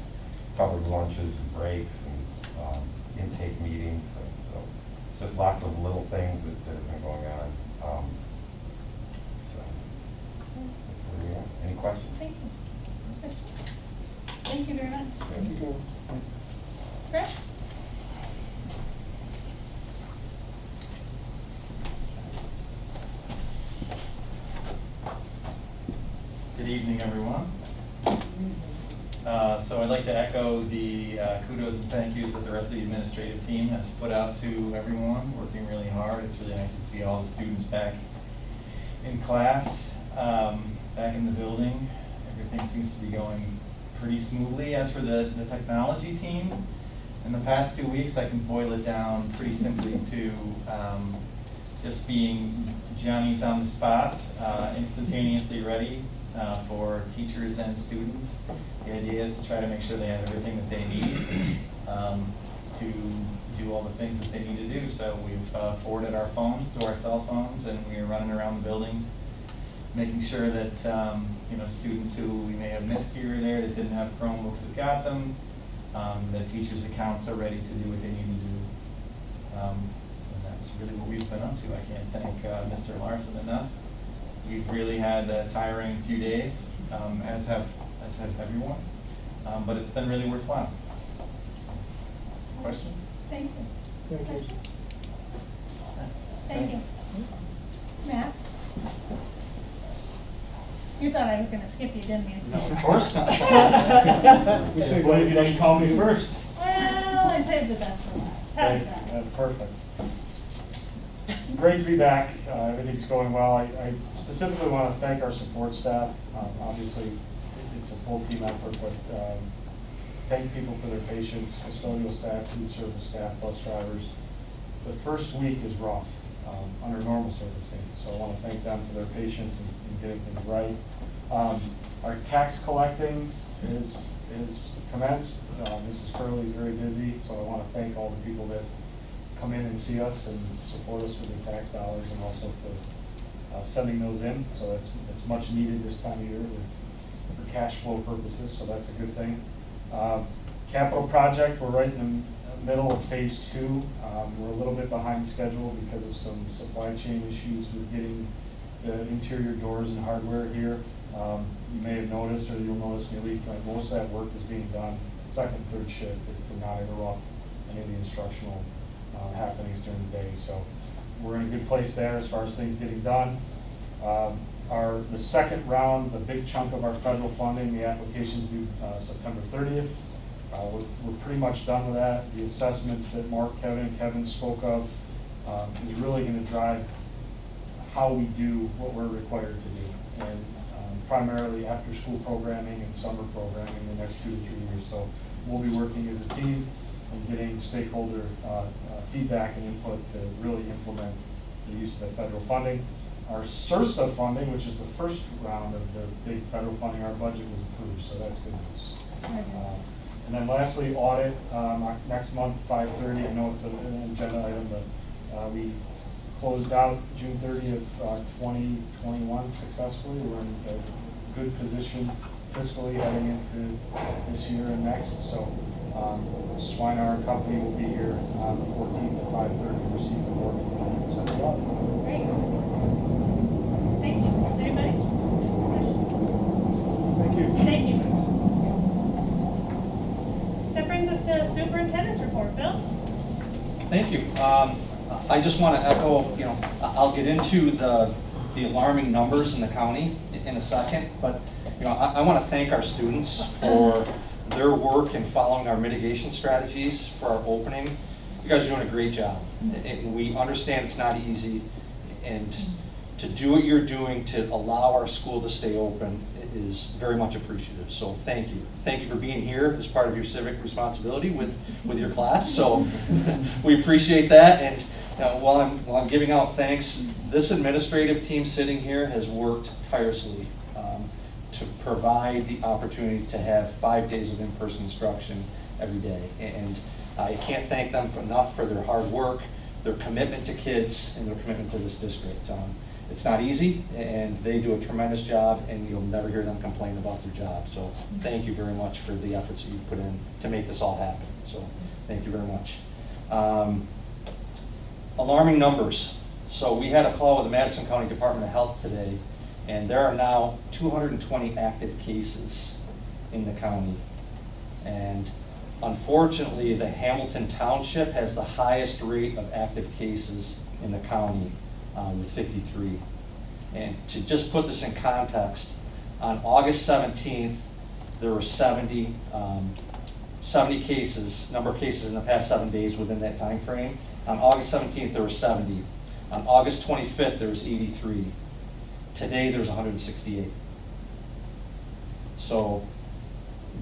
covered lunches and breaks, and intake meetings. And so just lots of little things that have been going on. Any questions? Thank you. Thank you very much. Thank you. Chris? Good evening, everyone. So I'd like to echo the kudos and thank yous that the rest of the administrative team has put out to everyone, working really hard. It's really nice to see all the students back in class, back in the building. Everything seems to be going pretty smoothly. As for the technology team, in the past 2 weeks, I can boil it down pretty simply to just being Johnny's on the spot, instantaneously ready for teachers and students. The idea is to try to make sure they have everything that they need to do all the things that they need to do. So we've forwarded our phones to our cell phones, and we are running around the buildings, making sure that students who we may have missed here or there that didn't have Chromebooks have got them. The teachers' accounts are ready to do what they need to do. And that's really what we've been up to. I can't thank Mr. Larson enough. We've really had a tiring few days, as has everyone, but it's been really worthwhile. Questions? Thank you. Thank you. Thank you. Matt? You thought I was going to skip you, didn't you? No, of course not. We say, glad you didn't call me first. Well, I saved the best for last. How's that? Perfect. Great to be back. Everything's going well. I specifically want to thank our support staff. Obviously, it's a full team effort, but thank people for their patience, custodial staff, food service staff, bus drivers. The first week is rough under normal circumstances, so I want to thank them for their patience in getting things right. Our tax collecting is commenced. Mrs. Curley is very busy, so I want to thank all the people that come in and see us and support us with their tax dollars, and also for sending those in. So it's much needed this time of year for cash flow purposes, so that's a good thing. Capital project, we're right in the middle of phase 2. We're a little bit behind schedule because of some supply chain issues with getting the interior doors and hardware here. You may have noticed, or you'll notice when you leave, like most of that work is being done second, third shift, is to not interrupt any of the instructional happenings during the day. So we're in a good place there as far as things getting done. The second round, the big chunk of our federal funding, the applications due September 30th. We're pretty much done with that. The assessments that Mark, Kevin spoke of is really going to drive how we do what we're required to do, and primarily after-school programming and summer programming in the next 2 to 3 years. So we'll be working as a team and getting stakeholder feedback and input to really implement the use of the federal funding. Our SRSA funding, which is the first round of the big federal funding, our budget was approved, so that's good news. And then lastly, audit, next month, 5:30. I know it's an agenda item, but we closed out June 30th, 2021 successfully. We're in a good position fiscally heading into this year and next. So Swinar and Company will be here on the 14th at 5:30 to receive the board and present the audit. Great. Thank you. Anybody? Thank you. Thank you. That brings us to superintendent's report. Bill? Thank you. I just want to echo, I'll get into the alarming numbers in the county in a second, but I want to thank our students for their work in following our mitigation strategies for our opening. You guys are doing a great job. And we understand it's not easy, and to do what you're doing to allow our school to stay open is very much appreciative. So thank you. Thank you for being here as part of your civic responsibility with your class. So we appreciate that. And while I'm giving out thanks, this administrative team sitting here has worked tirelessly to provide the opportunity to have 5 days of in-person instruction every day. And I can't thank them enough for their hard work, their commitment to kids, and their commitment to this district. It's not easy, and they do a tremendous job, and you'll never hear them complain about their job. So thank you very much for the efforts that you've put in to make this all happen. So thank you very much. Alarming numbers. So we had a call with the Madison County Department of Health today, and there are now 220 active cases in the county. And unfortunately, the Hamilton Township has the highest rate of active cases in the county with 53. And to just put this in context, on August 17th, there were 70 cases, number of cases in the past 7 days within that time frame. On August 17th, there were 70. On August 25th, there was 83. Today, there's 168. So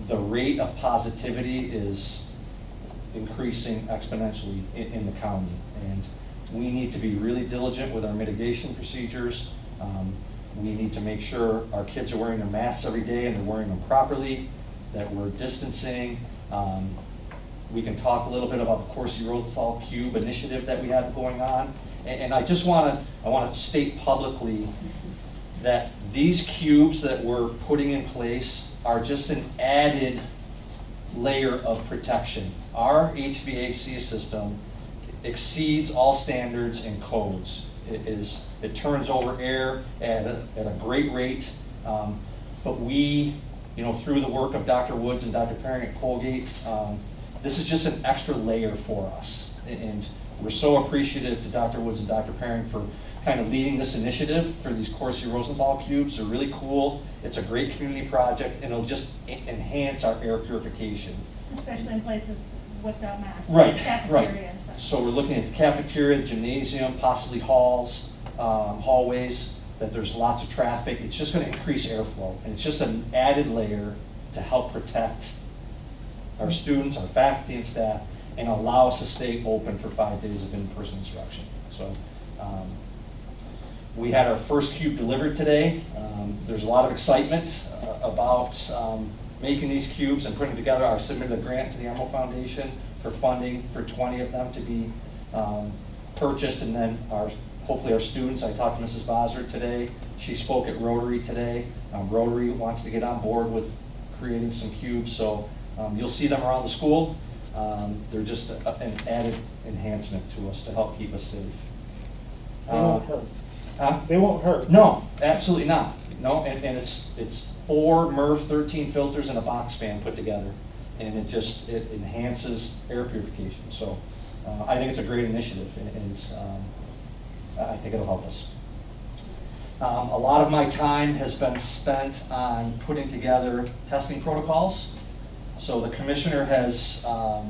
the rate of positivity is increasing exponentially in the county. And we need to be really diligent with our mitigation procedures. We need to make sure our kids are wearing their masks every day and they're wearing them properly, that we're distancing. We can talk a little bit about the Corsi Rosenthal Cube initiative that we have going on. And I just want to state publicly that these cubes that we're putting in place are just an added layer of protection. Our HVAC system exceeds all standards and codes. It turns over air at a great rate, but we, through the work of Dr. Woods and Dr. Perrin at Colgate, this is just an extra layer for us. And we're so appreciative to Dr. Woods and Dr. Perrin for kind of leading this initiative for these Corsi Rosenthal cubes. They're really cool. It's a great community project, and it'll just enhance our air purification. Especially in places without masks. Right, Cafeteria right. and stuff. So we're looking at the cafeteria, the gymnasium, possibly halls, hallways, that there's lots of traffic. It's just going to increase airflow, and it's just an added layer to help protect our students, our faculty and staff, and allow us to stay open for 5 days of in-person instruction. So we had our first cube delivered today. There's a lot of excitement about making these cubes and putting together. I submitted a grant to the Emerald Foundation for funding for 20 of them to be purchased, and then hopefully our students. I talked to Mrs. Bosser today. She spoke at Rotary today. Rotary wants to get on board with creating some cubes, so you'll see them around the school. They're just an added enhancement to us to help keep us safe. They won't hurt. Huh? They won't hurt. No, absolutely not. No, and it's 4 MERV 13 filters and a box fan put together, and it enhances air purification. So I think it's a great initiative, and I think it'll help us. A lot of my time has been spent on putting together testing protocols. So the commissioner has a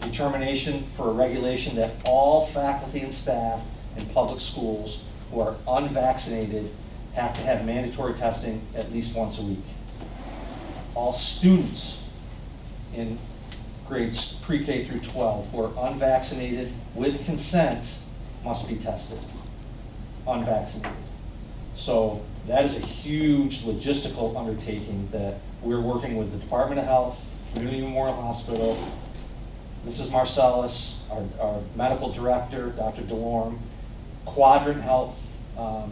determination for a regulation that all faculty and staff in public schools who are unvaccinated have to have mandatory testing at least once a week. All students in grades pre-K through 12 who are unvaccinated with consent must be tested, unvaccinated. So that is a huge logistical undertaking that we're working with the Department of Health, Community Memorial Hospital, Mrs. Marcellus, our medical director, Dr. DeLorme, Quadrant Health,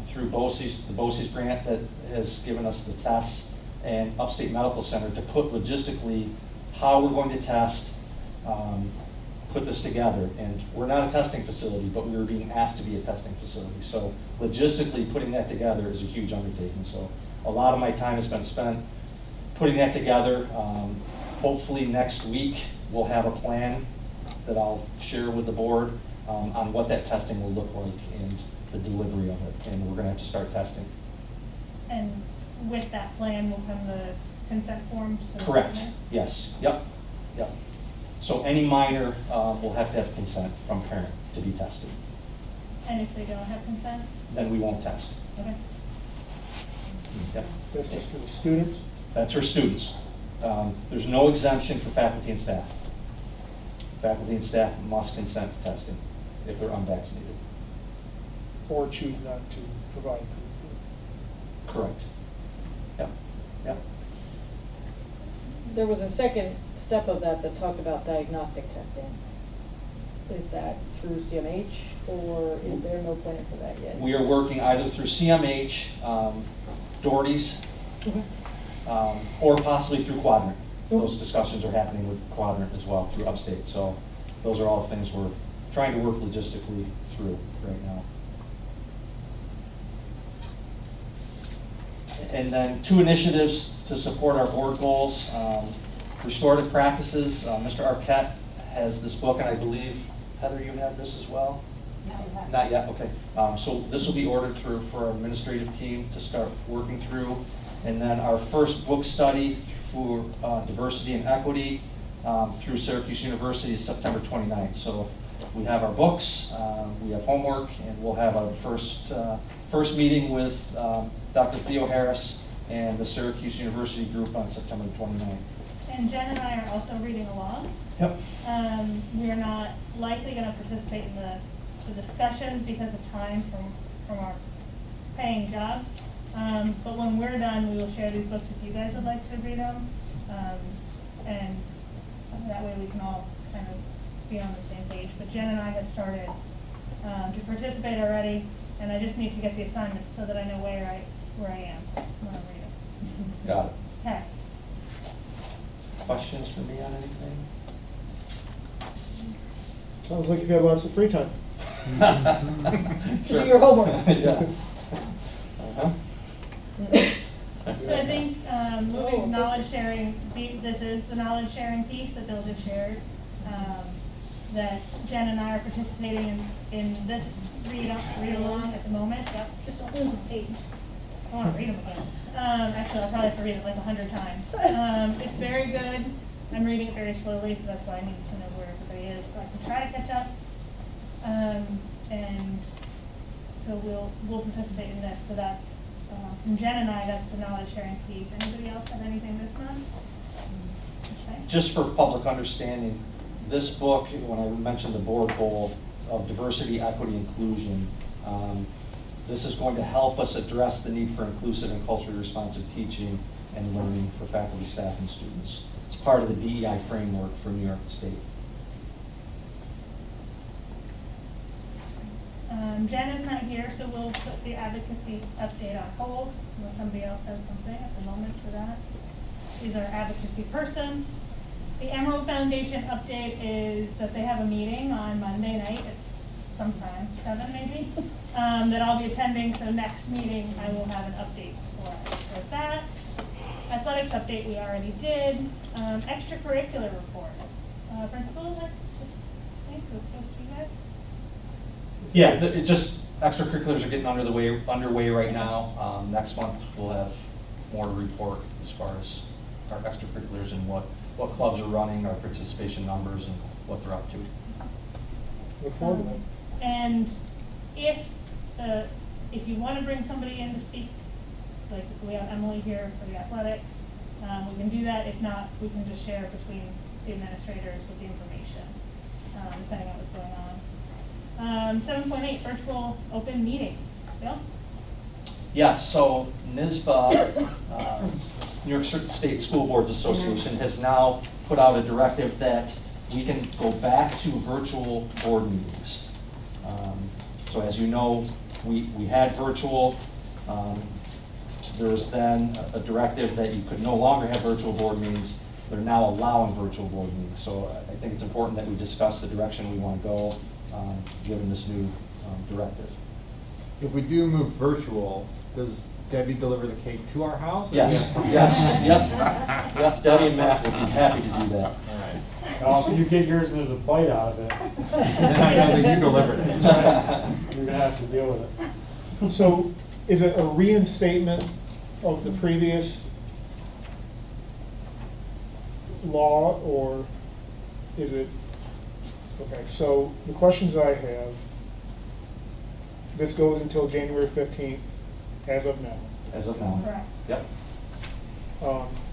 through the BOCE's grant that has given us the tests, and Upstate Medical Center to put logistically how we're going to test, put this together. And we're not a testing facility, but we were being asked to be a testing facility. So logistically putting that together is a huge undertaking. So a lot of my time has been spent putting that together. Hopefully next week we'll have a plan that I'll share with the board on what that testing will look like and the delivery of it. And we're going to have to start testing. And with that plan will come the consent forms? Correct. Yes. Yep. Yep. So any minor will have to have consent from parent to be tested. And if they don't have consent? Then we won't test. Okay. Yep. That's just for the students? That's for students. There's no exemption for faculty and staff. Faculty and staff must consent to testing if they're unvaccinated. Or choose not to provide. Correct. Yep. Yep. There was a second step of that talked about diagnostic testing. Is that through CMH, or is there no plan for that yet? We are working either through CMH, Doherty's, or possibly through Quadrant. Those discussions are happening with Quadrant as well through Upstate. So those are all things we're trying to work logistically through right now. And then 2 initiatives to support our board goals. Restorative practices. Mr. Arquette has this book, and I believe, Heather, you have this as well? Not yet, okay. So this will be ordered through for our administrative team to start working through. And then our first book study for diversity and equity through Syracuse University is September 29th. So we have our books, we have homework, and we'll have our first meeting with Dr. Theo Harris and the Syracuse University group on September 29th. And Jen and I are also reading along. Yep. We are not likely going to participate in the discussions because of time from our paying jobs. But when we're done, we will share these books if you guys would like to read them. And that way we can all kind of be on the same page. But Jen and I have started to participate already, and I just need to get the assignments so that I know where I am when I'm reading. Got it. Okay. Questions for me on anything? Sounds like you've got lots of free time. To do your homework. Yeah. Uh-huh. So I think moving to knowledge sharing, this is the knowledge sharing piece that Bill just shared. That Jen and I are participating in this read along at the moment. Yep, just don't lose the page. I want to read them again. Actually, I'll probably have to read it like 100 times. It's very good. I'm reading it very slowly, so that's why I need to know where everybody is, so I can try to catch up. And so we'll participate in this. So that's from Jen and I. That's the knowledge sharing piece. Anybody else have anything this month? Okay. Just for public understanding, this book, when I mentioned the board goal of diversity, equity, inclusion, this is going to help us address the need for inclusive and culturally responsive teaching and learning for faculty, staff, and students. It's part of the DEI framework for New York State. Jen is not here, so we'll put the advocacy update on hold unless somebody else has something at the moment for that. She's our advocacy person. The Emerald Foundation update is that they have a meeting on Monday night at sometime, 7 maybe, that I'll be attending. So next meeting I will have an update for it. So that athletics update we already did. Extracurricular report. Principal, I think it goes to you guys. Yeah, it just extracurriculars are getting underway right now. Next month we'll have more to report as far as our extracurriculars and what clubs are running, our participation numbers, and what they're up to. Look forward to that. And if you want to bring somebody in to speak, like we have Emily here for the athletics, we can do that. If not, we can just share between the administrators with the information, depending on what's going on. 7.8 virtual open meeting. Bill? Yes, so NYSBA, New York State School Boards Association, has now put out a directive that we can go back to virtual board meetings. So as you know, we had virtual. There's then a directive that you could no longer have virtual board meetings. They're now allowing virtual board meetings. So I think it's important that we discuss the direction we want to go given this new directive. If we do move virtual, does Debbie deliver the cake to our house? Yes, yep. Debbie and Matt would be happy to do that. All right. Also, you get yours and there's a bite out of it. Then I know that you delivered it. That's right. You're gonna have to deal with it. So is it a reinstatement of the previous law, or is it, okay, so the questions I have, this goes until January 15th, as of now. As of now. Correct. Yep.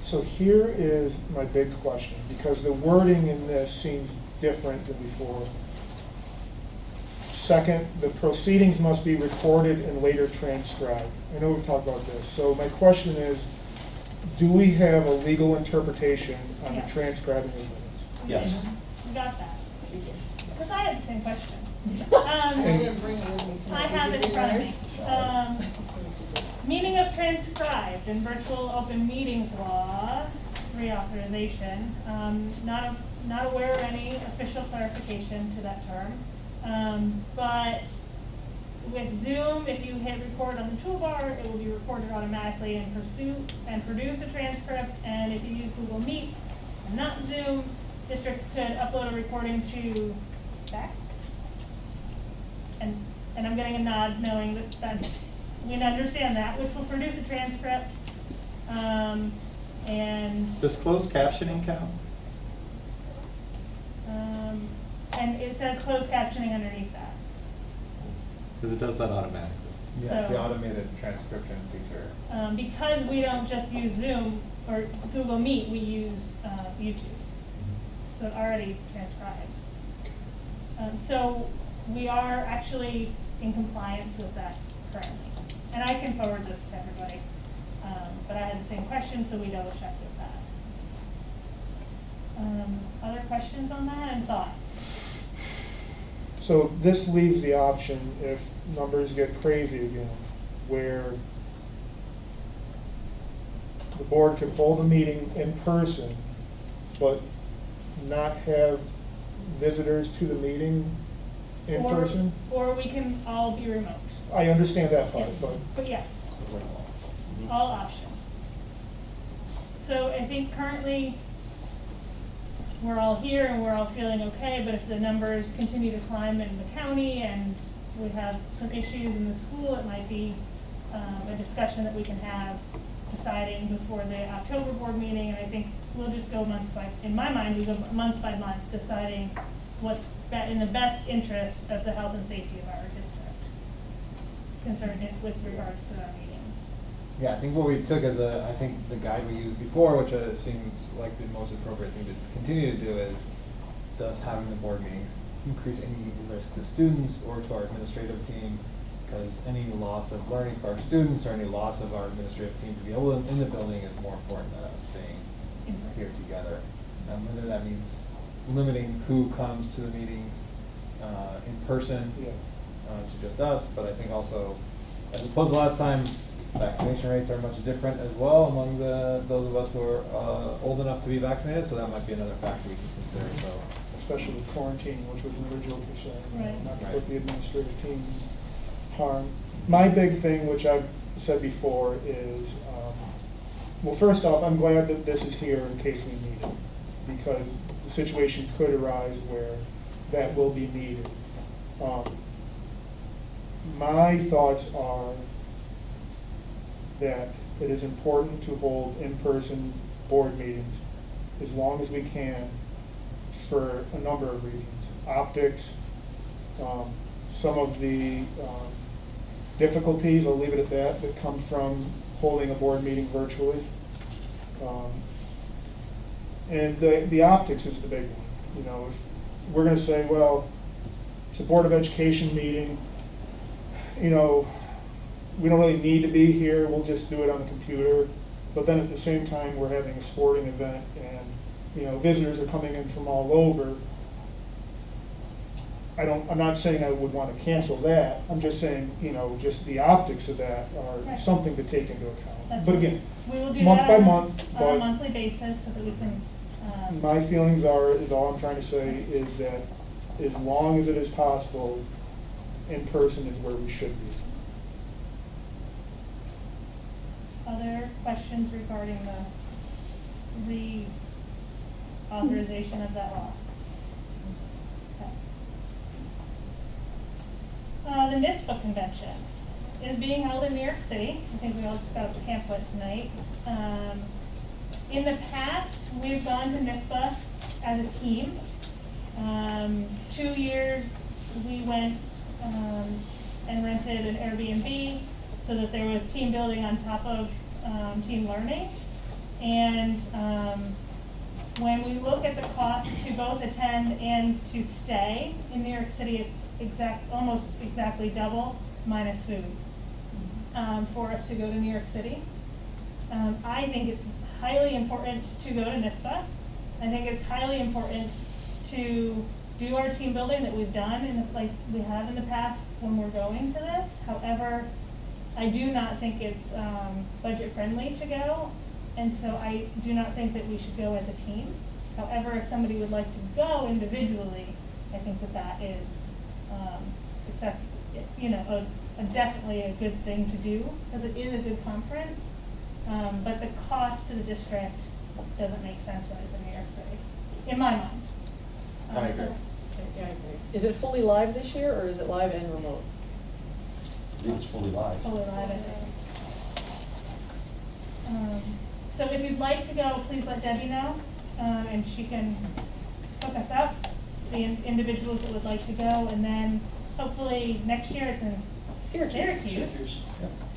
So here is my big question, because the wording in this seems different than before. Second, the proceedings must be recorded and later transcribed. I know we've talked about this. So my question is, do we have a legal interpretation on the Yes. transcribing of minutes? Yes. We got that. Because I had the same question. I have it in front of me. Meaning of transcribed in virtual open meetings law, reauthorization. Not aware of any official clarification to that term. But with Zoom, if you hit record on the toolbar, it will be recorded automatically and produce a transcript. And if you use Google Meet and not Zoom, districts could upload a recording to Spec. And I'm getting a nod knowing that we understand that, which will produce a transcript And, Does closed captioning count? and it says closed captioning underneath that. Because it does that automatically. Yeah, it's the automated transcription feature. Because we don't just use Zoom or Google Meet, we use YouTube. So it already transcribes. So we are actually in compliance with that currently. And I can forward this to everybody. But I had the same question, so we double checked with that. Other questions on that and thoughts? So this leaves the option, if numbers get crazy again, where the board can hold a meeting in person, but not have visitors to the meeting in person? Or we can all be remote. I understand that part, But yeah, all options. So I think currently we're all here and we're all feeling okay, but if the numbers continue to climb in the county and we have some issues in the school, it might be a discussion that we can have deciding before the October board meeting. And I think we'll just go in my mind, we go month by month, deciding what's in the best interest of the health and safety of our district, concerned with regards to our meetings. Yeah, I think what we took as I think the guide we used before, which seems like the most appropriate thing to continue to do, is does having the board meetings increase any risk to students or to our administrative team? Because any loss of learning for our students or any loss of our administrative team to be able to in the building is more important than us being here together. Whether that means limiting who comes to the meetings in person to just us, but I think also, as opposed to last time, vaccination rates are much different as well among those of us who are old enough to be vaccinated, so that might be another factor we can consider. So, especially with quarantine, which was an original concern, Right. not to put the administrative team in harm. My big thing, which I've said before, is, well, first off, I'm glad that this is here in case we need it, because the situation could arise where that will be needed. My thoughts are that it is important to hold in-person board meetings as long as we can for a number of reasons. Optics, some of the difficulties, I'll leave it at that come from holding a board meeting virtually. And the optics is the big one. You know, if we're going to say, well, it's a Board of Education meeting, you know, we don't really need to be here, we'll just do it on the computer. But then at the same time, we're having a sporting event and, you know, visitors are coming in from all over. I'm not saying I would want to cancel that. I'm just saying, you know, just the optics of that are something to take into account. But again, we will do month that by month. on a monthly basis so that we can. My feelings is all I'm trying to say is that as long as it is possible, in person is where we should be. Other questions regarding the reauthorization of that law? The NISPA convention is being held in New York City. I think we all just got the pamphlet tonight. In the past, we've gone to NISPA as a team. 2 years we went and rented an Airbnb so that there was team building on top of team learning. And when we look at the cost to both attend and to stay in New York City, it's almost exactly double minus food for us to go to New York City. I think it's highly important to go to NISPA. I think it's highly important to do our team building that we've done and like we have in the past when we're going to this. However, I do not think it's budget friendly to go, and so I do not think that we should go as a team. However, if somebody would like to go individually, I think that is definitely a good thing to do because it is a good conference. But the cost to the district doesn't make sense when it's in New York City, in my mind. I agree. Yeah, I agree. Is it fully live this year, or is it live and remote? I think it's fully live. Fully live, I think. if you'd like to go, please let Debbie know, and she can hook us up, the individuals that would like to go, and then hopefully next year it's in Syracuse.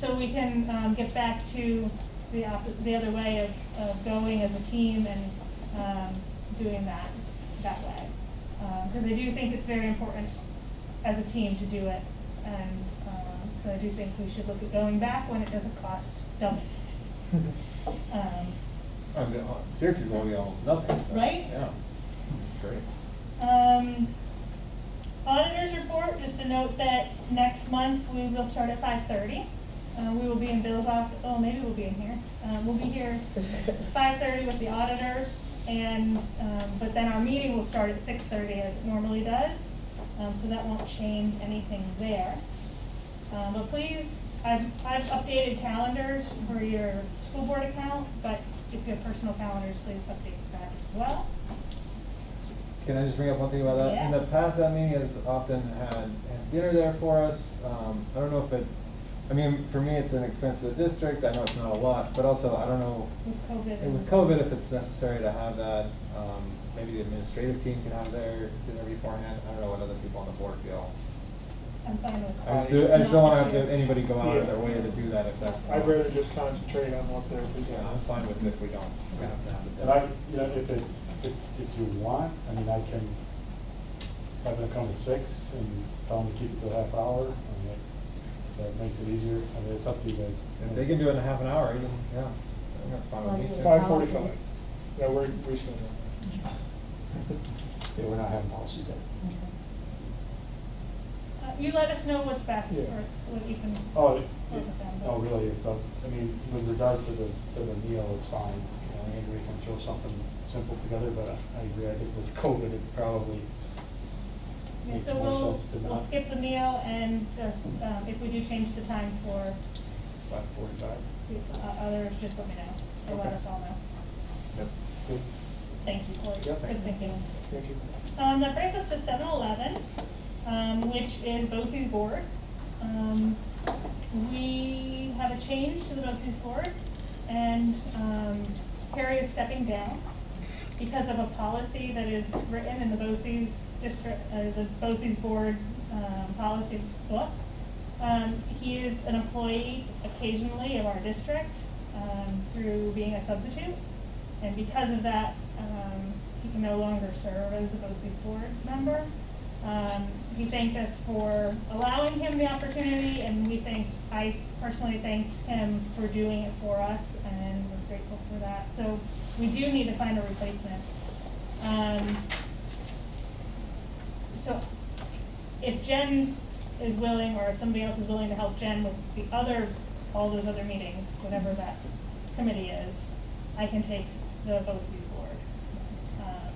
So we can get back to the other way of going as a team and doing that way. Because I do think it's very important as a team to do it, and so I do think we should look at going back when it doesn't cost double. Syracuse will be almost nothing. So, Right? Yeah. Great. Auditor's report, just a note that next month we will start at 5:30. We will be in Bill's office, oh, maybe we'll be in here. We'll be here 5:30 with the auditors, and, but then our meeting will start at 6:30 as it normally does. So that won't change anything there. But please, I've updated calendars for your school board account, but if you have personal calendars, please update that as well. Can I just bring up one thing about that? Yeah. In the past, that meeting has often had dinner there for us. I don't know if it, I mean, for me, it's an expense to the district. I know it's not a lot, but also, I don't know, with COVID, if it's necessary to have that, maybe the administrative team can have their dinner beforehand. I don't know what other people on the board feel. I'm fine with I just that. don't want to have anybody go out of their way to do that if that's. I'd rather just concentrate on what they're Yeah, presenting. I'm fine with it if we don't have to have it. And I, you know, if you want, I mean, I can have them come at 6 and tell them to keep it to a half hour. I mean, that makes it easier. I mean, it's up to you guys. If they can do it in a half an hour, even, yeah, I think that's fine with me too. 5:45. Yeah, we're rescheduling. Yeah, we're not having policy day. You let us know what's best Yeah. for what you can Oh, work with them. no, really, it's up, I mean, with regard to the meal, it's fine. You know, maybe we can throw something simple together, but I agree, I think with COVID, it probably Yeah, makes so more sense to we'll not. skip the meal, and if we do change the time for 5:45. others, just let me know, or let Okay. us all know. Yep. Good. Thank you, Corey. Yep. Good thinking. Thank you. That brings us to 7-Eleven, which is BOCES board. We have a change to the BOCES board, and Harry is stepping down because of a policy that is written in the BOCES district, the BOCES board policy book. He is an employee occasionally of our district through being a substitute, and because of that, he can no longer serve as a BOCES board member. He thanked us for allowing him the opportunity, and I personally thanked him for doing it for us, and was grateful for that. So we do need to find a replacement. So if Jen is willing, or if somebody else is willing to help Jen with all those other meetings, whatever that committee is, I can take the BOCES board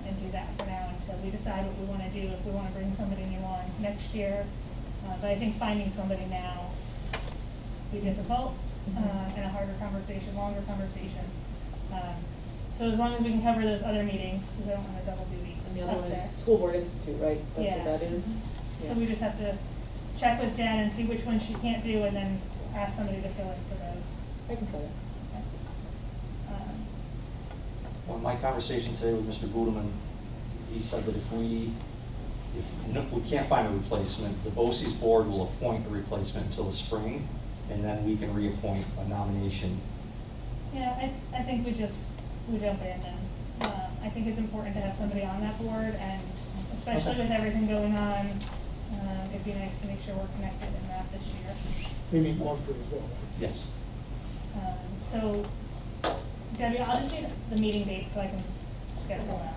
and do that for now until we decide what we want to do, if we want to bring somebody new on next year. But I think finding somebody now would be difficult and a harder conversation, longer conversation. So as long as we can cover those other meetings, because I don't want to double duty And the other up one there. is School Board Institute, right? That's Yeah. what that is? So we just have to check with Jen and see which ones she can't do, and then ask somebody to fill us for those. I can try that. Well, my conversation today with Mr. Budeman, he said that if we can't find a replacement, the BOCES board will appoint a replacement until the spring, and then we can reappoint a nomination. Yeah, I think we jump in, and I think it's important to have somebody on that board, and especially with everything going on, it'd be nice to make sure we're connected in that this year. We need one for as well. Yes. So, Debbie, I'll just need the meeting date so I can get it out.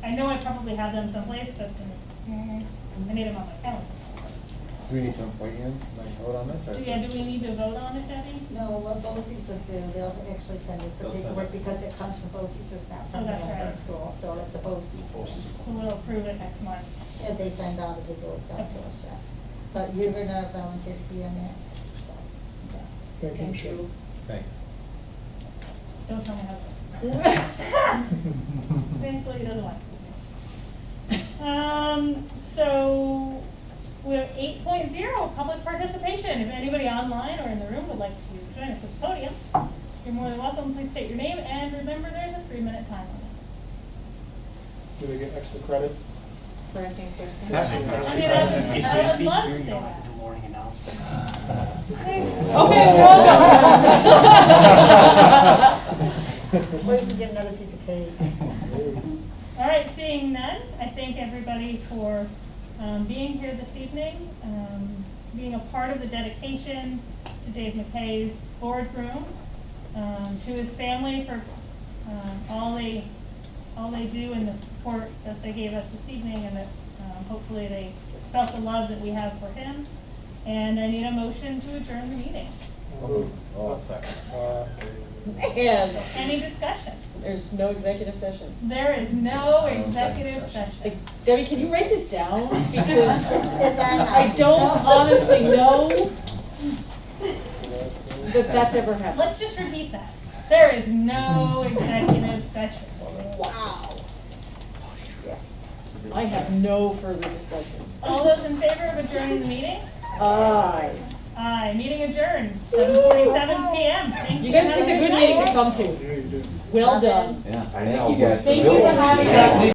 I know I probably have them someplace, but I need them on my calendar. Do we need to appoint you, like, vote on this, or? Do we need to vote on it, Debbie? No, what BOCES will do, they'll actually send us the They'll send paperwork it. because it comes from BOCES, it's not Oh, from the that's right. elementary school, so it's a BOCES. So we'll approve it next month. If they send out the paperwork down to us, yes. But you're gonna volunteer to be on that, so. Thank you, Michelle. Thanks. Don't tell my husband. Thankfully, he doesn't want to. So we're 8.0, public participation. If anybody online or in the room would like to join us at the podium, you're you're more than welcome. Please state your name, and remember there's a 3-minute time limit. Do they get extra credit? I mean, I would love to say that. morning announcements. Okay, Or you can get another piece of cake. All right, seeing none, I thank everybody for being here this evening, being a part of the dedication to Dave McKay's boardroom, to his family for all they do and the support that they gave us this evening, and that hopefully they felt the love that we have for him. And I need a motion to adjourn the meeting. Oh, second. And Any discussion? there's no executive session. There is no executive session. Debbie, can you write this down? Because It's on I don't honestly know that that's ever happened. Let's just repeat that. There is no executive session. Wow. I have no further discussions. All those in favor of adjourning the meeting? Aye. Aye. Meeting adjourned, 7:47 p.m. Thank you. You guys Have picked a good night. meeting to come to. Yeah, you do. Well done. Yeah, thank you guys. Thank you for having us.